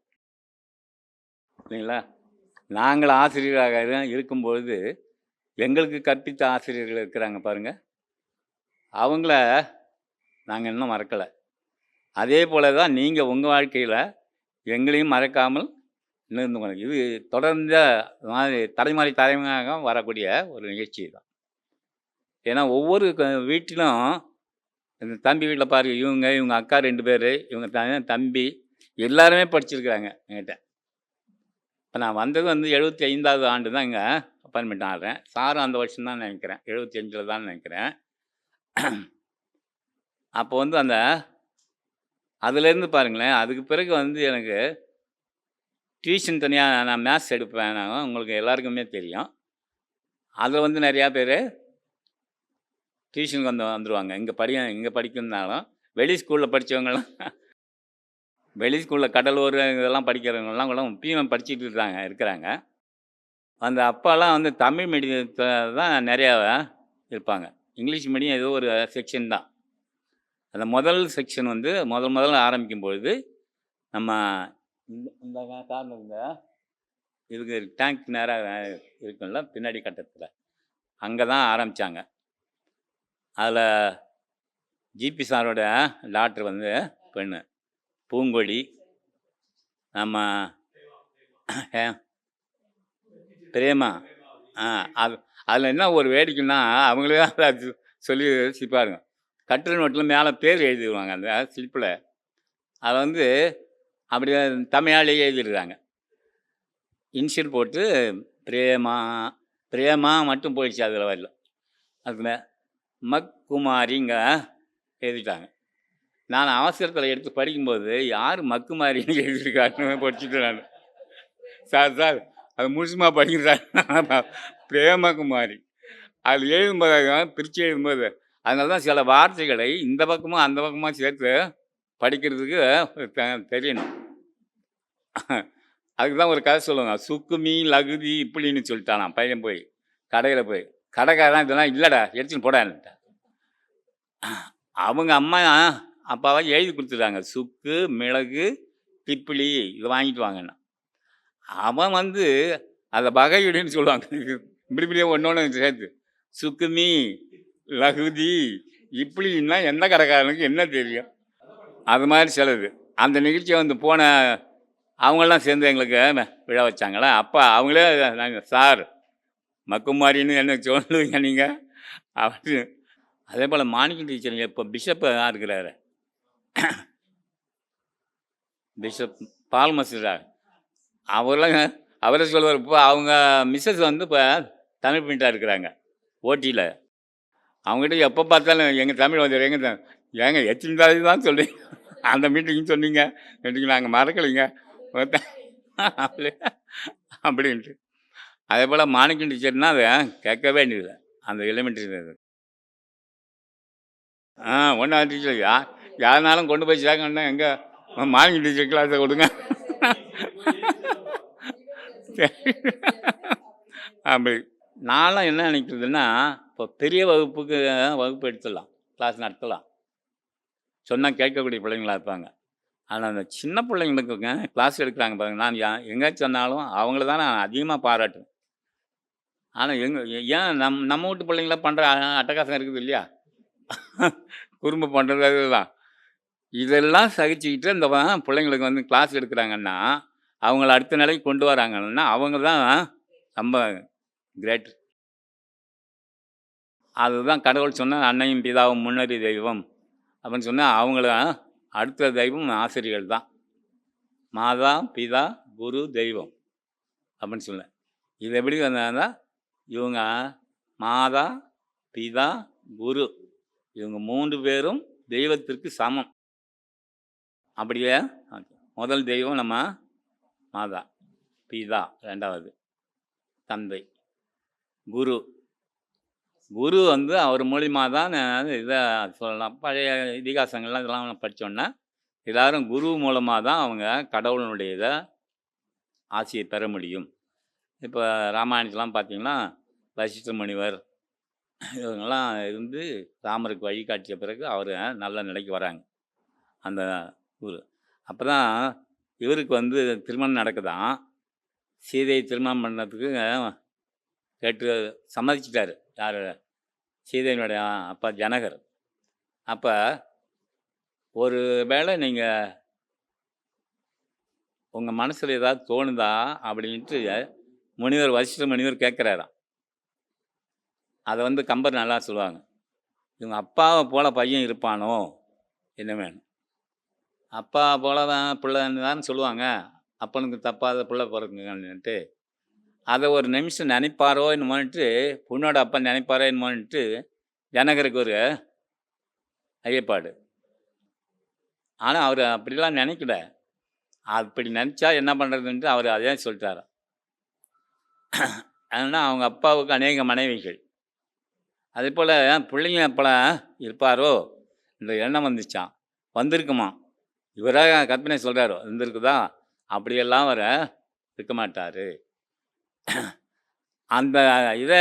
இல்லைங்களா? நாங்கள் ஆசிரியராக இருக்கும்பொழுது எங்களுக்கு கற்பித்த ஆசிரியர்கள் இருக்கிறாங்க பாருங்கள், அவங்கள நாங்கள் இன்னும் மறக்கலை. அதே போல தான் நீங்கள் உங்கள் வாழ்க்கையில் எங்களையும் மறக்காமல் இருந்து இது தொடர்ந்த மாதிரி தலைமுறையாக வரக்கூடிய ஒரு நிகழ்ச்சி தான். ஏன்னா ஒவ்வொரு வீட்டிலும் இந்த தம்பி வீட்டில் பாருங்க, இவங்க அக்கா 2 பேர், இவங்க தம்பி எல்லாருமே படிச்சிருக்கிறாங்க என்கிட்ட. இப்போ நான் வந்தது வந்து 75வது ஆண்டு தான் இங்கே அப்பாயின்மெண்ட் ஆகிறேன். சாரும் அந்த வருஷம் தான் நினைக்கிறேன், 75 தான் நினைக்கிறேன். அப்போ வந்து அந்த அதுலேருந்து பாருங்களேன், அதுக்கு பிறகு வந்து எனக்கு டியூஷன் தனியாக நான் மேத்ஸ் எடுப்பேன். நான் உங்களுக்கு எல்லாருக்குமே தெரியும். அதில் வந்து நிறையா பேர் டியூஷனுக்கு வந்துடுவாங்க. இங்கே படிக்கணுன்னாலும் வெளி ஸ்கூலில் படித்தவங்களாம், வெளி ஸ்கூலில் கடலூர் இதெல்லாம் படிக்கிறவங்கலாம் கூட இப்பயும் படிச்சுட்டு இருக்கிறாங்க. அந்த அப்பாலாம் வந்து தமிழ் மீடியத்தில் தான் நிறையா இருப்பாங்க. இங்கிலீஷ் மீடியம் ஏதோ ஒரு செக்ஷன் தான். அந்த முதல் செக்ஷன் வந்து முதல்ல ஆரம்பிக்கும் பொழுது நம்ம இந்த காரணங்க இதுக்கு டேங்க் நேராக இருக்குல்ல பின்னாடி கட்டத்தில், அங்கே தான் ஆரம்பித்தாங்க. அதில் ஜிபி சாரோட டாக்டர் வந்து பெண்ணு பூங்கொடி, நம்ம பிரேமா. அதில் என்ன ஒரு வேடிக்கைன்னா அவங்களே அதை சொல்லி சிப்பாருங்க. கட்டில் நோட்டில் மேலே பேர் எழுதிடுவாங்க அந்த ஸ்லிப்பில். அதை வந்து அப்படியே தமிழாலேயே எழுதிடுறாங்க. இன்ஷியல் போட்டு பிரேமா மட்டும் போயிடுச்சு. அதில் வரல, அதில் மக்குமாரிங்க எழுதிட்டாங்க. நான் அவசரத்தில் எடுத்து படிக்கும்போது யார் மக்குமாரின்னு எழுதியிருக்காருன்னு படிச்சுட்டு நான், சார் அது முழுசுமாக படிக்கிறார் பிரேமகுமாரி. அது எழுதும்போது பிரித்து எழுதும்போது அதனால தான் சில வார்த்தைகளை இந்த பக்கமும் அந்த பக்கமாக சேர்த்து படிக்கிறதுக்கு தெரியணும். அதுக்கு தான் ஒரு கதை சொல்லுவாங்க, சுக்குமி லகுதி இப்படின்னு சொல்லிட்டான். நான் பையன் போய் கடையில் போய் கடைக்காரன் இதெல்லாம் இல்லைடா எடுத்துன்னு போடான்ட்டேன். அவங்க அம்மா அப்பாவை எழுதி கொடுத்துட்டாங்க, சுக்கு மிளகு திப்பிலி இதை வாங்கிட்டு வாங்கன்னா. அவன் வந்து அதை பகையுடின்னு சொல்லுவாங்க. இப்படியே ஒன்று சேர்த்து சுக்குமி லகுதி இப்படின்னா எந்த கடைக்காரனுக்கு என்ன தெரியும்? அது மாதிரி சிலது. அந்த நிகழ்ச்சியை வந்து போன அவங்களாம் சேர்ந்து எங்களுக்கு விழா வச்சாங்களா, அப்போ அவங்களே நாங்கள் சார் மக்குமாரின்னு என்ன சொல்லுவீங்க நீங்கள் அப்படி. அதே போல் மாணிக்கம் டீச்சர் இப்போ பிஷப் இருக்கிறாரு, பிஷப் பால்மஸ்டரா, அவரே சொல்லுவார். இப்போ அவங்க மிஸ்ஸஸ் வந்து இப்போ தமிழ் பிரிண்டாக இருக்கிறாங்க ஓட்டியில். அவங்ககிட்ட எப்போ பார்த்தாலும் எங்கள் தமிழ் வந்து ஏங்க எத்தனை தான் சொல்கிறீங்க அந்த மீட்டிங் சொன்னீங்க நாங்கள் மறக்கலைங்க அப்படி அப்படின்ட்டு அதே போல் மாணிக்கம் டீச்சர்னா அதை கேட்கவே வேண்டியது அந்த எலிமெண்ட்ரி இது. ஒன்றாவது டீச்சர் யாருனாலும் கொண்டு போய் சேர்க்கணுன்னா எங்கே மாணிக்கம் டீச்சர் கிளாஸை கொடுங்க அப்படி நான்லாம் என்ன நினைக்கிறதுன்னா இப்போ பெரிய வகுப்பு எடுத்துடலாம், கிளாஸ் நடத்தலாம், சொன்னால் கேட்கக்கூடிய பிள்ளைங்களா இருப்பாங்க. ஆனால் அந்த சின்ன பிள்ளைங்களுக்குங்க கிளாஸ் எடுக்கிறாங்க பாருங்க, நான் எங்கேயாச்சும் சொன்னாலும் அவங்கள தான் நான் அதிகமாக பாராட்டுவேன். ஆனால் ஏன் நம்ம வீட்டு பிள்ளைங்கள பண்ணுற அட்டகாசம் இருக்குது இல்லையா, குறும்பு பண்ணுறது அதுதான். இதெல்லாம் சகிச்சுக்கிட்டு இந்த பிள்ளைங்களுக்கு வந்து கிளாஸ் எடுக்கிறாங்கன்னா அவங்கள அடுத்த நிலைக்கு கொண்டு வராங்கன்னா அவங்க தான் ரொம்ப கிரேட். அதுதான் கடவுள் சொன்ன அன்னையும் பிதாவும் முன்னறி தெய்வம் அப்படின்னு சொன்னால் அவங்கள அடுத்த தெய்வம் ஆசிரியர்கள் தான். மாதா பிதா குரு தெய்வம் அப்படின்னு சொல்ல இது எப்படி வந்தால் இவங்க மாதா பிதா குரு இவங்க 3 பேரும் தெய்வத்திற்கு சமம். அப்படியே முதல் தெய்வம் நம்ம மாதா, பிதா 2வது தந்தை, குரு குரு வந்து அவர் மூலியமாக தான் இதை சொல்லலாம். பழைய இதிகாசங்கள்லாம் இதெல்லாம் படித்தோன்னா எல்லாரும் குரு மூலமாக தான் அவங்க கடவுளுடைய இதை ஆசையை பெற முடியும். இப்போ ராமாயணத்துலாம் பார்த்திங்கன்னா வசிஷ்ட முனிவர் இவங்கெல்லாம் இருந்து ராமருக்கு வழிகாட்டிய பிறகு அவர் நல்ல நிலைக்கு வராங்க அந்த குரு. அப்போ தான் இவருக்கு வந்து திருமணம் நடக்குதான். சீதையை திருமணம் பண்ணதுக்கு கேட்டு சம்மதிச்சிட்டாரு யார், சீதையினுடைய அப்பா ஜனகர். அப்போ ஒரு வேளை நீங்கள் உங்கள் மனசில் ஏதாவது தோணுதா அப்படின்ட்டு முனிவர் வசிஷ்ட முனிவர் கேட்குறாராம். அதை வந்து கம்பர் நல்லா சொல்லுவாங்க, இவங்க அப்பாவை போல் பையன் இருப்பானோ என்ன வேணும், அப்பா போல தான் பிள்ளைன்னு தான் சொல்லுவாங்க, அப்பனுக்கு தப்பாத பிள்ளை பிறக்குங்கன்னுட்டு அதை ஒரு நிமிஷம் நினைப்பாரோ என்னமோன்ட்டு பொண்ணோட அப்பா நினைப்பாரோ என்னமோன்ட்டு ஜனகருக்கு ஒரு ஐயப்பாடு. ஆனால் அவர் அப்படிலாம் நினைக்கல. அப்படி நினச்சா என்ன பண்ணுறதுன்ட்டு அவர் அதே சொல்லிட்டார். அதனால் அவங்க அப்பாவுக்கு அநேக மனைவிகள், அதே போல் பிள்ளைங்க அப்போலாம் இருப்பாரோ இந்த எண்ணம் வந்துச்சான், வந்திருக்குமா. இவராக கற்பனை சொல்கிறாரோ இருந்திருக்குதா, அப்படியெல்லாம் வர இருக்க மாட்டார். அந்த இதை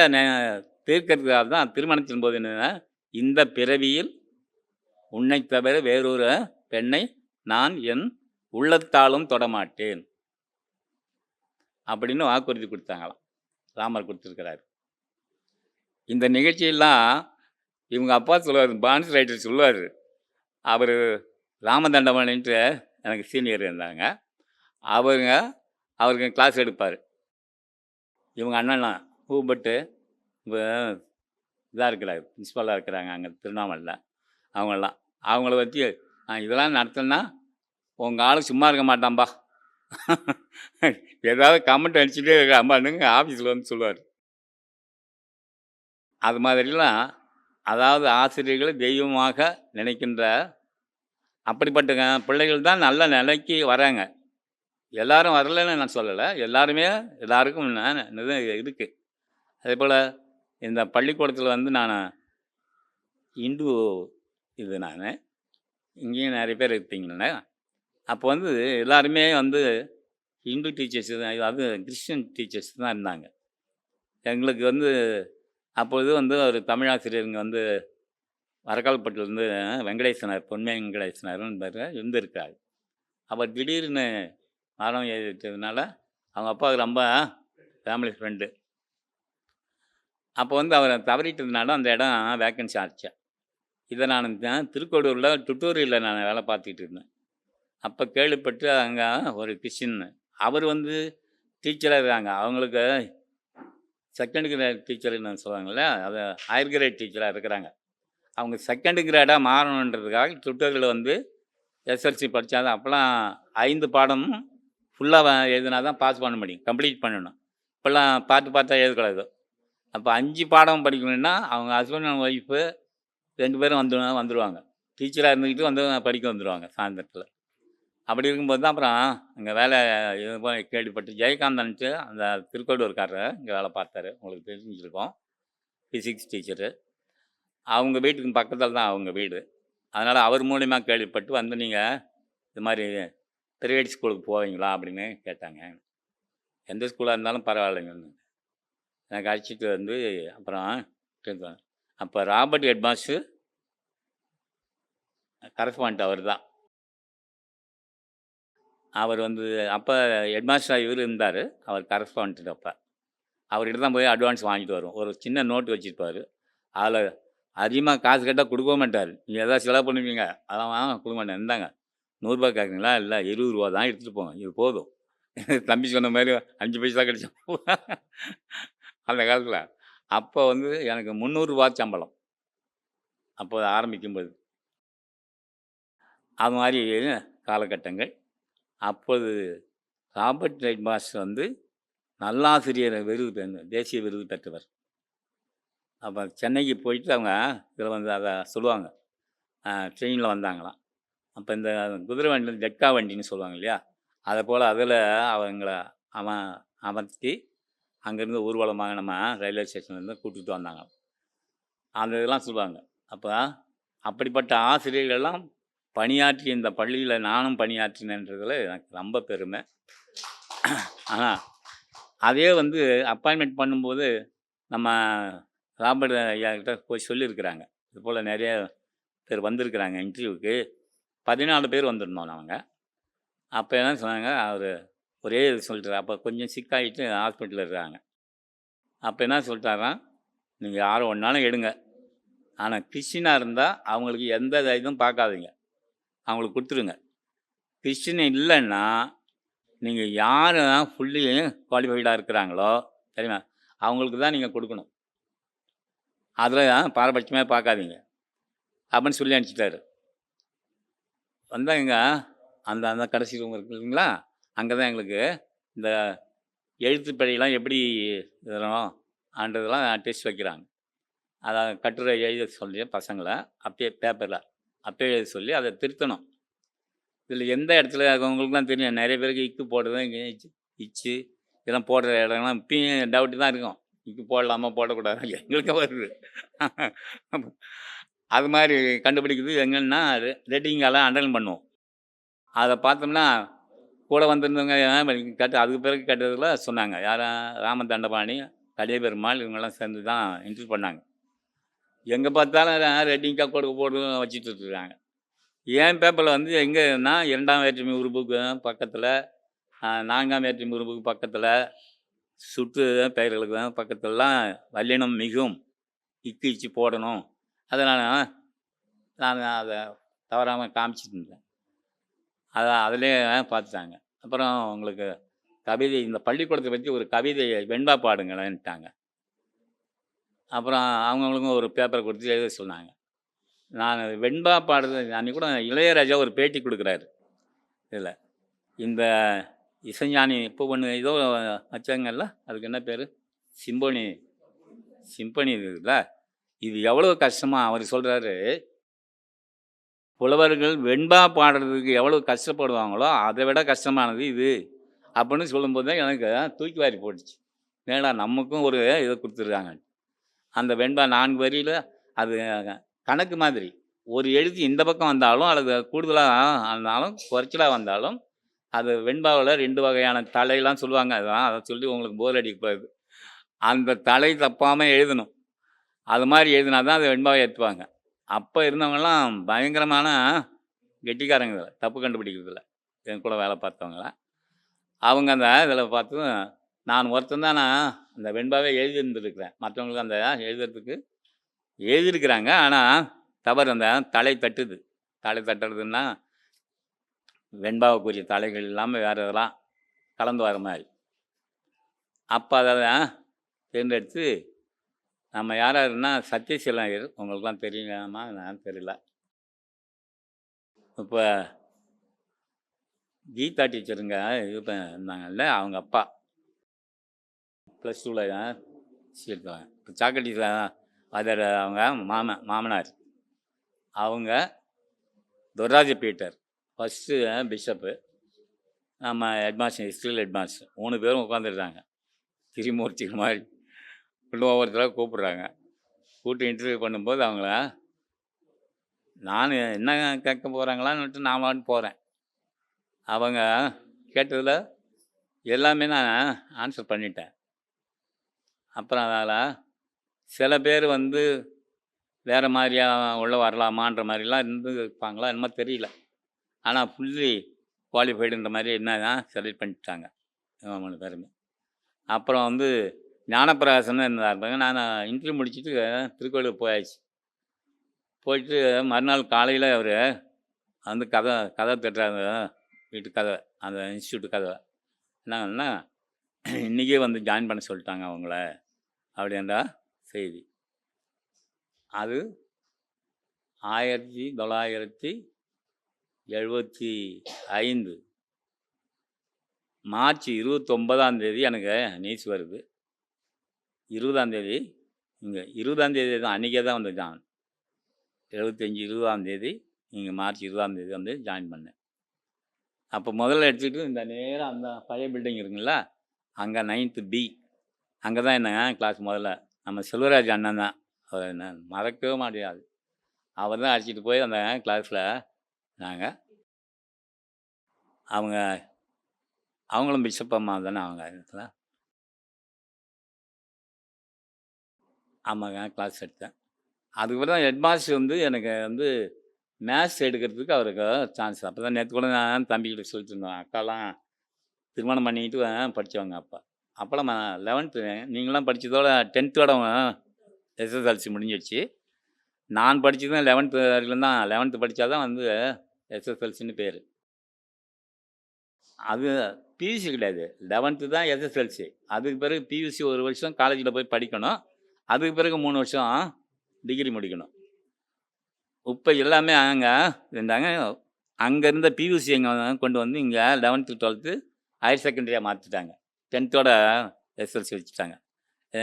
தீர்க்கறதுக்காக தான் திருமணத்தின் போது என்ன, இந்த பிறவியில் உன்னை தவிர வேறொரு பெண்ணை நான் என் உள்ளத்தாலும் தொடமாட்டேன் அப்படின்னு வாக்குறுதி கொடுத்தாங்களாம். ராமர் கொடுத்துருக்கிறாரு. இந்த நிகழ்ச்சியெல்லாம் இவங்க அப்பா சொல்லுவார், பான்ஸ் ரைட்டர் சொல்லுவார். அவர் ராமதண்டவன்ட்டு எனக்கு சீனியர் இருந்தாங்க. அவருக்கு கிளாஸ் எடுப்பார். இவங்க அண்ணன்லாம் பூபட்டு இப்போ இதாக இருக்கிறாங்க, பிரின்ஸ்பலாக இருக்கிறாங்க அங்கே திருவண்ணாமலையில். அவங்கள வச்சு இதெல்லாம் நடத்தினா உங்கள் ஆள் சும்மா இருக்க மாட்டான்பா, ஏதாவது கமெண்ட் அடிச்சுட்டே இருக்க அம்மானுங்க ஆஃபீஸில் வந்து சொல்லுவார். அது மாதிரிலாம் அதாவது ஆசிரியர்களை தெய்வமாக நினைக்கின்ற அப்படிப்பட்ட பிள்ளைகள் தான் நல்ல நிலைக்கு வராங்க. எல்லாரும் வரலைன்னு நான் சொல்லலை, எல்லாருக்கும் இது இருக்குது. அதே போல் இந்த பள்ளிக்கூடத்தில் வந்து நான் இந்து நான் இங்கேயும் நிறைய பேர் இருப்பீங்களே, அப்போ வந்து எல்லாருமே வந்து இந்து டீச்சர்ஸ் தான், அது கிறிஸ்டின் டீச்சர்ஸ் தான் இருந்தாங்க. எங்களுக்கு வந்து அப்பொழுது வந்து ஒரு தமிழாசிரியருங்க வந்து வரக்கால்பட்டிலேருந்து வெங்கடேசனார், பொன்மை வெங்கடேசனார்னு பேர் இருந்திருக்காரு. அவர் திடீர்னு மரம் ஏறிட்டதுனால அவங்க அப்பாவுக்கு ரொம்ப ஃபேமிலி ஃப்ரெண்டு. அப்போ வந்து அவரை தவறிட்டதுனால அந்த இடம் வேக்கன்சி ஆச்சு. இதை நான் திருக்கோடூரில் டுட்டோரியலில் நான் வேலை பார்த்துக்கிட்டு இருந்தேன். அப்போ கேள்விப்பட்டு அங்கே ஒரு கிறிஸ்டின் அவர் வந்து டீச்சராக இருக்காங்க. அவங்களுக்கு செகண்ட் கிரேட் டீச்சர்னு சொல்லுவாங்கள்ல, அது ஹையர் கிரேட் டீச்சராக இருக்கிறாங்க. அவங்க செகண்ட் கிரேடாக மாறணுன்றதுக்காக டுட்டோரியலில் வந்து எஸ்எல்சி படித்தா தான், அப்போல்லாம் 5 பாடமும் ஃபுல்லாக எழுதினா தான் பாஸ் பண்ண முடியும், கம்ப்ளீட் பண்ணணும். இப்போல்லாம் பார்த்து எழுதக்கூடாது. அப்போ 5 பாடம் படிக்கணுன்னா அவங்க ஹஸ்பண்ட் அண்ட் ஒய்ஃபு 2 பேரும் வந்துடுவாங்க. டீச்சராக இருந்துக்கிட்டு வந்து படிக்க வந்துடுவாங்க சாயந்தரத்தில். அப்படி இருக்கும்போது தான் அப்புறம் அங்கே வேலை இது போய் கேள்விப்பட்டு ஜெயகாந்தன்ட்டு அந்த திருக்கோடூர்காரர் இங்கே வேலை பார்த்தாரு, உங்களுக்கு தெரிஞ்சிருக்கோம், ஃபிசிக்ஸ் டீச்சரு. அவங்க வீட்டுக்கு பக்கத்தில் தான் அவங்க வீடு. அதனால் அவர் மூலிமா கேள்விப்பட்டு வந்து நீங்கள் இது மாதிரி ப்ரைவேட் ஸ்கூலுக்கு போவீங்களா அப்படின்னு கேட்டாங்க. எந்த ஸ்கூலாக இருந்தாலும் பரவாயில்லைங்கன்னு எனக்கு அழைச்சிட்டு வந்து அப்புறம் அப்போ ராபர்ட் ஹெட்மாஸ்டர் கரஸ்பாண்ட் அவர் தான். அவர் வந்து அப்போ ஹெட்மாஸ்டராக இவர் இருந்தார், அவர் கரஸ்பாண்ட். அப்போ அவர்கிட்ட தான் போய் அட்வான்ஸ் வாங்கிட்டு வரும். ஒரு சின்ன நோட்டு வச்சுருப்பார், அதில் அதிகமாக காசு கேட்டால் கொடுக்க மாட்டார். நீங்கள் எதாவது செலவு பண்ணுவீங்க, அதெல்லாம் கொடுக்க மாட்டேன். இருந்தாங்க 100 கேட்குறீங்களா, இல்லை 20 ரூபா தான் எடுத்துகிட்டு போங்க, இது போதும். தம்பி சொன்ன மாதிரி 5 பைசா கிடைச்சோம் அந்த காலத்தில். அப்போ வந்து எனக்கு 300 ரூபா சம்பளம் அப்போ ஆரம்பிக்கும்போது. அது மாதிரி காலகட்டங்கள். அப்போது ராபர்ட் ஹெட்மாஸ்டர் வந்து நல்லாசிரியர் விருது தேசிய விருது பெற்றவர். அப்போ சென்னைக்கு போயிட்டு அவங்க இதில் வந்து அதை சொல்லுவாங்க, ட்ரெயினில் வந்தாங்களாம். அப்போ இந்த குதிரை வண்டியில் ஜட்கா வண்டின்னு சொல்லுவாங்க இல்லையா, அதை போல் அதில் அவங்கள அமர்த்தி அங்கேருந்து ஊர்வலமாக நம்ம ரயில்வே ஸ்டேஷன்லேருந்து கூட்டிகிட்டு வந்தாங்க. அந்த இதெல்லாம் சொல்லுவாங்க. அப்போ அப்படிப்பட்ட ஆசிரியர்களெல்லாம் பணியாற்றி இந்த பள்ளியில் நானும் பணியாற்றினன்றதில் எனக்கு ரொம்ப பெருமை. ஆனால் அதே வந்து அப்பாயின்மெண்ட் பண்ணும்போது நம்ம ராபர்ட் ஐயா கிட்ட போய் சொல்லியிருக்கிறாங்க, இது போல் நிறைய பேர் வந்திருக்கிறாங்க இன்டர்வியூவுக்கு, 14 பேர் வந்திருந்தோம் நாங்கள். அப்போ என்ன சொன்னாங்க, அவர் ஒரே இது சொல்லிட்டார். அப்போ கொஞ்சம் சிக்காகிட்டு ஹாஸ்பிட்டலில் இருக்காங்க. அப்போ என்ன சொல்லிட்டாராம், நீங்கள் யாரை ஒன்றாலும் எடுங்க, ஆனால் கிறிஸ்டினாக இருந்தால் அவங்களுக்கு எந்த இதுவும் பார்க்காதீங்க, அவங்களுக்கு கொடுத்துருங்க. கிறிஸ்டின் இல்லைன்னா நீங்கள் யார் ஃபுல்லி குவாலிஃபைடாக இருக்கிறாங்களோ சரிங்களா, அவங்களுக்கு தான் நீங்கள் கொடுக்கணும், அதில் பாரபட்சமே பார்க்காதீங்க அப்படின்னு சொல்லி அனுப்பிச்சிட்டாரு. வந்தாங்க அந்த அந்த கடைசி ரூம் இருக்கு இல்லைங்களா, அங்கே தான் எங்களுக்கு இந்த எழுத்துப்படியெல்லாம் எப்படி எழுதணும் ஆன்றதெல்லாம் டெஸ்ட் வைக்கிறாங்க. அதை கட்டுரை எழுத சொல்லி பசங்களை அப்படியே பேப்பரில் அப்படியே எழுத சொல்லி அதை திருத்தணும். இதில் எந்த இடத்துல அவங்களுக்குலாம் தெரியும், நிறைய பேருக்கு இக்கு போடுறது இங்கே இச்சு இதெல்லாம் போடுற இடம்லாம் இப்பயும் டவுட்டு தான் இருக்கும், இக்கு போடலாமா போடக்கூடாது, எங்களுக்கு வருது. அது மாதிரி கண்டுபிடிக்கிறது எங்கன்னா ரேட்டிங்கெல்லாம் அண்டர்லைன் பண்ணுவோம். அதை பார்த்தோம்னா கூட வந்திருந்தவங்க அதுக்கு பிறகு கேட்டதில் சொன்னாங்க, யாரும் ராமதண்டபாணி, கலியபெருமாள் இவங்கெல்லாம் சேர்ந்து தான் இன்டர்வியூ பண்ணாங்க. எங்கே பார்த்தாலும் ரேட்டிங்காக கொடுக்க போட்டு வச்சுட்டு இருக்காங்க. என் பேப்பரில் வந்து எங்கேன்னா 2ஆம் வேற்றுமை உறுப்புக்கு பக்கத்தில், 4ஆம் வேற்றுமை உறுப்புக்கு பக்கத்தில், சுற்று பெயர்களுக்கு தான் பக்கத்துலலாம் வல்லினம் மிகும் இக்கு இச்சு போடணும். அதனால் நான் அதை தவறாமல் காமிச்சிட்டு இருந்தேன். அதிலே பார்த்துட்டாங்க. அப்புறம் உங்களுக்கு கவிதை, இந்த பள்ளிக்கூடத்தை பற்றி ஒரு கவிதையை வெண்பா பாடுங்களேன்ட்டாங்க. அப்புறம் அவங்கவுங்களுக்கும் ஒரு பேப்பரை கொடுத்து எழுத சொன்னாங்க. நான் வெண்பா பாடுறது அன்றைக்கி கூட இளையராஜா ஒரு பேட்டி கொடுக்குறாரு. இதில் இந்த இசைஞானி இப்போ ஒன்று ஏதோ வச்சாங்கல்ல, அதுக்கு என்ன பேர், சிம்பனி இருக்குல்ல, இது எவ்வளோ கஷ்டமாக அவர் சொல்கிறாரு. புலவர்கள் வெண்பா பாடுறதுக்கு எவ்வளோ கஷ்டப்படுவாங்களோ அதை விட கஷ்டமானது இது அப்படின்னு சொல்லும்போது தான் எனக்கு தூக்கி வாரி போட்டுச்சு. ஏன்னா நமக்கும் ஒரு இதை கொடுத்துருக்காங்க. அந்த வெண்பா 4 வரியில் அது கணக்கு மாதிரி, ஒரு எழுத்து இந்த பக்கம் வந்தாலும் அல்லது கூடுதலாக இருந்தாலும் குறைச்சலாக வந்தாலும் அது வெண்பாவில் 2 வகையான தலையெல்லாம் சொல்லுவாங்க. அதெல்லாம் அதை சொல்லி உங்களுக்கு போர் அடிக்கக்கூடாது. அந்த தலை தப்பாமல் எழுதணும். அது மாதிரி எழுதினா தான் அது வெண்பாவை ஏற்றுவாங்க. அப்போ இருந்தவங்கலாம் பயங்கரமான கெட்டிக்காரங்க, தப்பு கண்டுபிடிக்கிறதில்ல. என் கூட வேலை பார்த்தவங்கள அவங்க அந்த இதில் பார்த்து நான் ஒருத்தன் தான் நான் அந்த வெண்பாவே எழுதியிருந்துருக்கிறேன். மற்றவங்களுக்கு அந்த எழுதுறதுக்கு எழுதியிருக்கிறாங்க, ஆனால் தவறு அந்த தலை தட்டுது. தலை தட்டுறதுன்னா வெண்பாவுக்குரிய தலைகள் இல்லாமல் வேறு இதெல்லாம் கலந்து வர மாதிரி. அப்போ அதை தேர்ந்தெடுத்து நம்ம யாராருன்னா சத்யசீலன் உங்களுக்குலாம் தெரியுமா நான் தெரியல. இப்போ கீதா டீச்சருங்க இது இருந்தாங்கல்ல, அவங்க அப்பா +2ல் சீர்த்தாங்க. இப்போ சாக்கல் டீச்சர் அதர் அவங்க மாமனார் அவங்க துர்ராஜ பீட்டர் ஃபஸ்ட்டு பிஷப்பு, நம்ம ஹெட்மாஸ்டர், ஹிஸ்ட்ரியில் ஹெட்மாஸ்டர் 3 பேரும் உட்காந்துருக்காங்க. திரிமூர்த்திகள் மாதிரி உள்ள ஒவ்வொருத்தராக கூப்பிட்றாங்க. கூப்பிட்டு இன்டர்வியூ பண்ணும்போது அவங்கள நான் என்ன கேட்க போகிறாங்களான்னுட்டு நான் பாட்டுக்கு போகிறேன். அவங்க கேட்டதில் எல்லாமே நான் ஆன்சர் பண்ணிட்டேன். அப்புறம் அதில் சில பேர் வந்து வேறு மாதிரியா உள்ள வரலாமான்ற மாதிரிலாம் இருப்பாங்களா என்னமோ தெரியல. ஆனால் ஃபுல்லி குவாலிஃபைடுன்ற மாதிரி என்ன செலக்ட் பண்ணிட்டாங்க 3 பேருமே. அப்புறம் வந்து ஞானப்பிரகாசன்னு இருந்தாருப்பாங்க. நான் இன்டர்வியூ முடிச்சுட்டு திருக்கோயிலுக்கு போயாச்சு. போயிட்டு மறுநாள் காலையில் அவர் வந்து கதை தட்டுறாங்க, வீட்டு கதை, அந்த இன்ஸ்டியூட் கதை. என்னங்கன்னா இன்றைக்கே வந்து ஜாயின் பண்ண சொல்லிட்டாங்க அவங்கள அப்படின்ற செய்தி. அது 1975 மார்ச் 29ஆம் தேதி எனக்கு நியூஸ் வருது. 20ஆம் தேதி இங்கே 20ஆம் தேதி தான் அன்றைக்கே தான் வந்து 75 20ஆம் தேதி இங்கே மார்ச் 20ஆம் தேதி வந்து ஜாயின் பண்ணேன். அப்போ முதல்ல எடுத்துக்கிட்டு இந்த நேரம் அந்த பழைய பில்டிங் இருக்குங்களா, அங்கே 9th B, அங்கே தான் என்ன கிளாஸ் முதல்ல நம்ம செல்வராஜ் அண்ணன் தான். அவர் என்ன மறக்கவே முடியாது. அவர் தான் அழைச்சிட்டு போய் அந்த கிளாஸில் நாங்கள் அவங்களும் பிஷப் அம்மா தானே அவங்க இடத்துல. ஆமாங்க, கிளாஸ் எடுத்தேன். அதுக்கப்புறம் தான் ஹெட்மாஸ்டர் வந்து எனக்கு வந்து மேத்ஸ் எடுக்கிறதுக்கு அவருக்கு சான்ஸ். அப்போ தான் நேற்று கூட நான் தம்பிக்கிட்ட சொல்லிட்டு இருந்தேன், அக்காலாம் திருமணம் பண்ணிக்கிட்டு படித்தவங்க. அப்போலாம் 11th நீங்களாம் படித்ததோட 10th எஸ்எஸ்எல்சி முடிஞ்சிடுச்சு. நான் படித்ததும் 11th வரைக்கும் தான். 11th படித்தா தான் வந்து எஸ்எஸ்எல்சின்னு பேர். அது பியூசி கிடையாது, 11th தான் எஸ்எஸ்எல்சி. அதுக்கு பிறகு பியூசி 1 வருஷம் காலேஜில் போய் படிக்கணும். அதுக்கு பிறகு 3 வருஷம் டிகிரி முடிக்கணும். இப்போ எல்லாமே அங்கே இருந்தாங்க. அங்கே இருந்த பியூசி எங்கே கொண்டு வந்து இங்கே 11th 12th ஹையர் செகண்டரியாக மாற்றிட்டாங்க. 10th எஸ்எல்சி வச்சுட்டாங்க.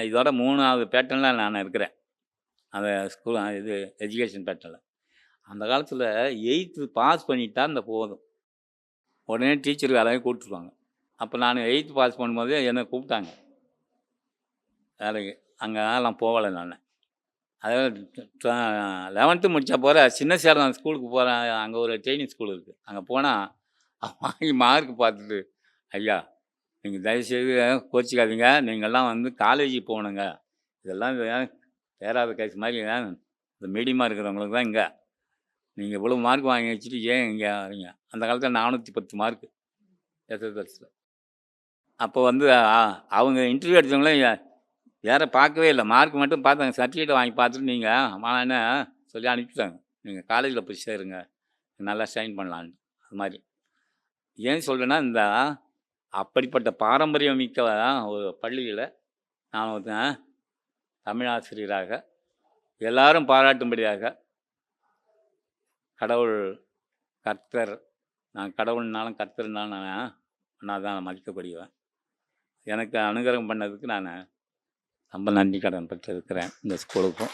இதோட 3வது பேட்டர்னில் நான் இருக்கிறேன், அந்த ஸ்கூல் இது எஜுகேஷன் பேட்டர்னில். அந்த காலத்தில் 8th பாஸ் பண்ணிட்டா இந்த போதும், உடனே டீச்சர் வேலையை கூப்பிட்டுருவாங்க. அப்போ நான் 8th பாஸ் பண்ணும்போது என்னை கூப்பிட்டாங்க வேலைக்கு. அங்கெல்லாம் போகலை நான். அதாவது 11th முடித்தா போகிற சின்ன சேரம் ஸ்கூலுக்கு போகிறேன். அங்கே ஒரு ட்ரைனிங் ஸ்கூல் இருக்குது. அங்கே போனால் வாங்கி மார்க் பார்த்துட்டு, ஐயா நீங்கள் தயவுசெய்து கோச்சிக்காதீங்க, நீங்கள்லாம் வந்து காலேஜுக்கு போகணுங்க, இதெல்லாம் தேராத கேஸ் மாதிரி இந்த மீடியமாக இருக்கிறவங்களுக்கு தான் இங்கே நீங்கள் இவ்வளோ மார்க் வாங்கி வச்சுட்டு ஏன் இங்கே வரீங்க. அந்த காலத்தில் 410 மார்க்கு எஸ்எஸ்எல்சியில். அப்போ வந்து அவங்க இன்டர்வியூ எடுத்தவங்களே வேறு பார்க்கவே இல்லை, மார்க் மட்டும் பார்த்தாங்க. சர்டிஃபிகேட் வாங்கி பார்த்துட்டு நீங்கள் வாங்கன்னு சொல்லி அனுப்பிட்டாங்க, நீங்கள் காலேஜில் போய் சேருங்க, நல்லா ஷைன் பண்ணலான்னு. அது மாதிரி ஏன் சொல்கிறேன்னா, இந்த அப்படிப்பட்ட பாரம்பரியம் மிக்க ஒரு பள்ளியில் நான் ஒரு தமிழாசிரியராக எல்லாரும் பாராட்டும்படியாக கடவுள் கர்த்தர், நான் கடவுள்னாலும் கர்த்தர்னாலும் நான் தான் மதிக்கக்கூடியவன். எனக்கு அனுகிரகம் பண்ணதுக்கு நான் ரொம்ப நன்றி கடன் பெற்று இருக்கிறேன் இந்த ஸ்கூலுக்கும்.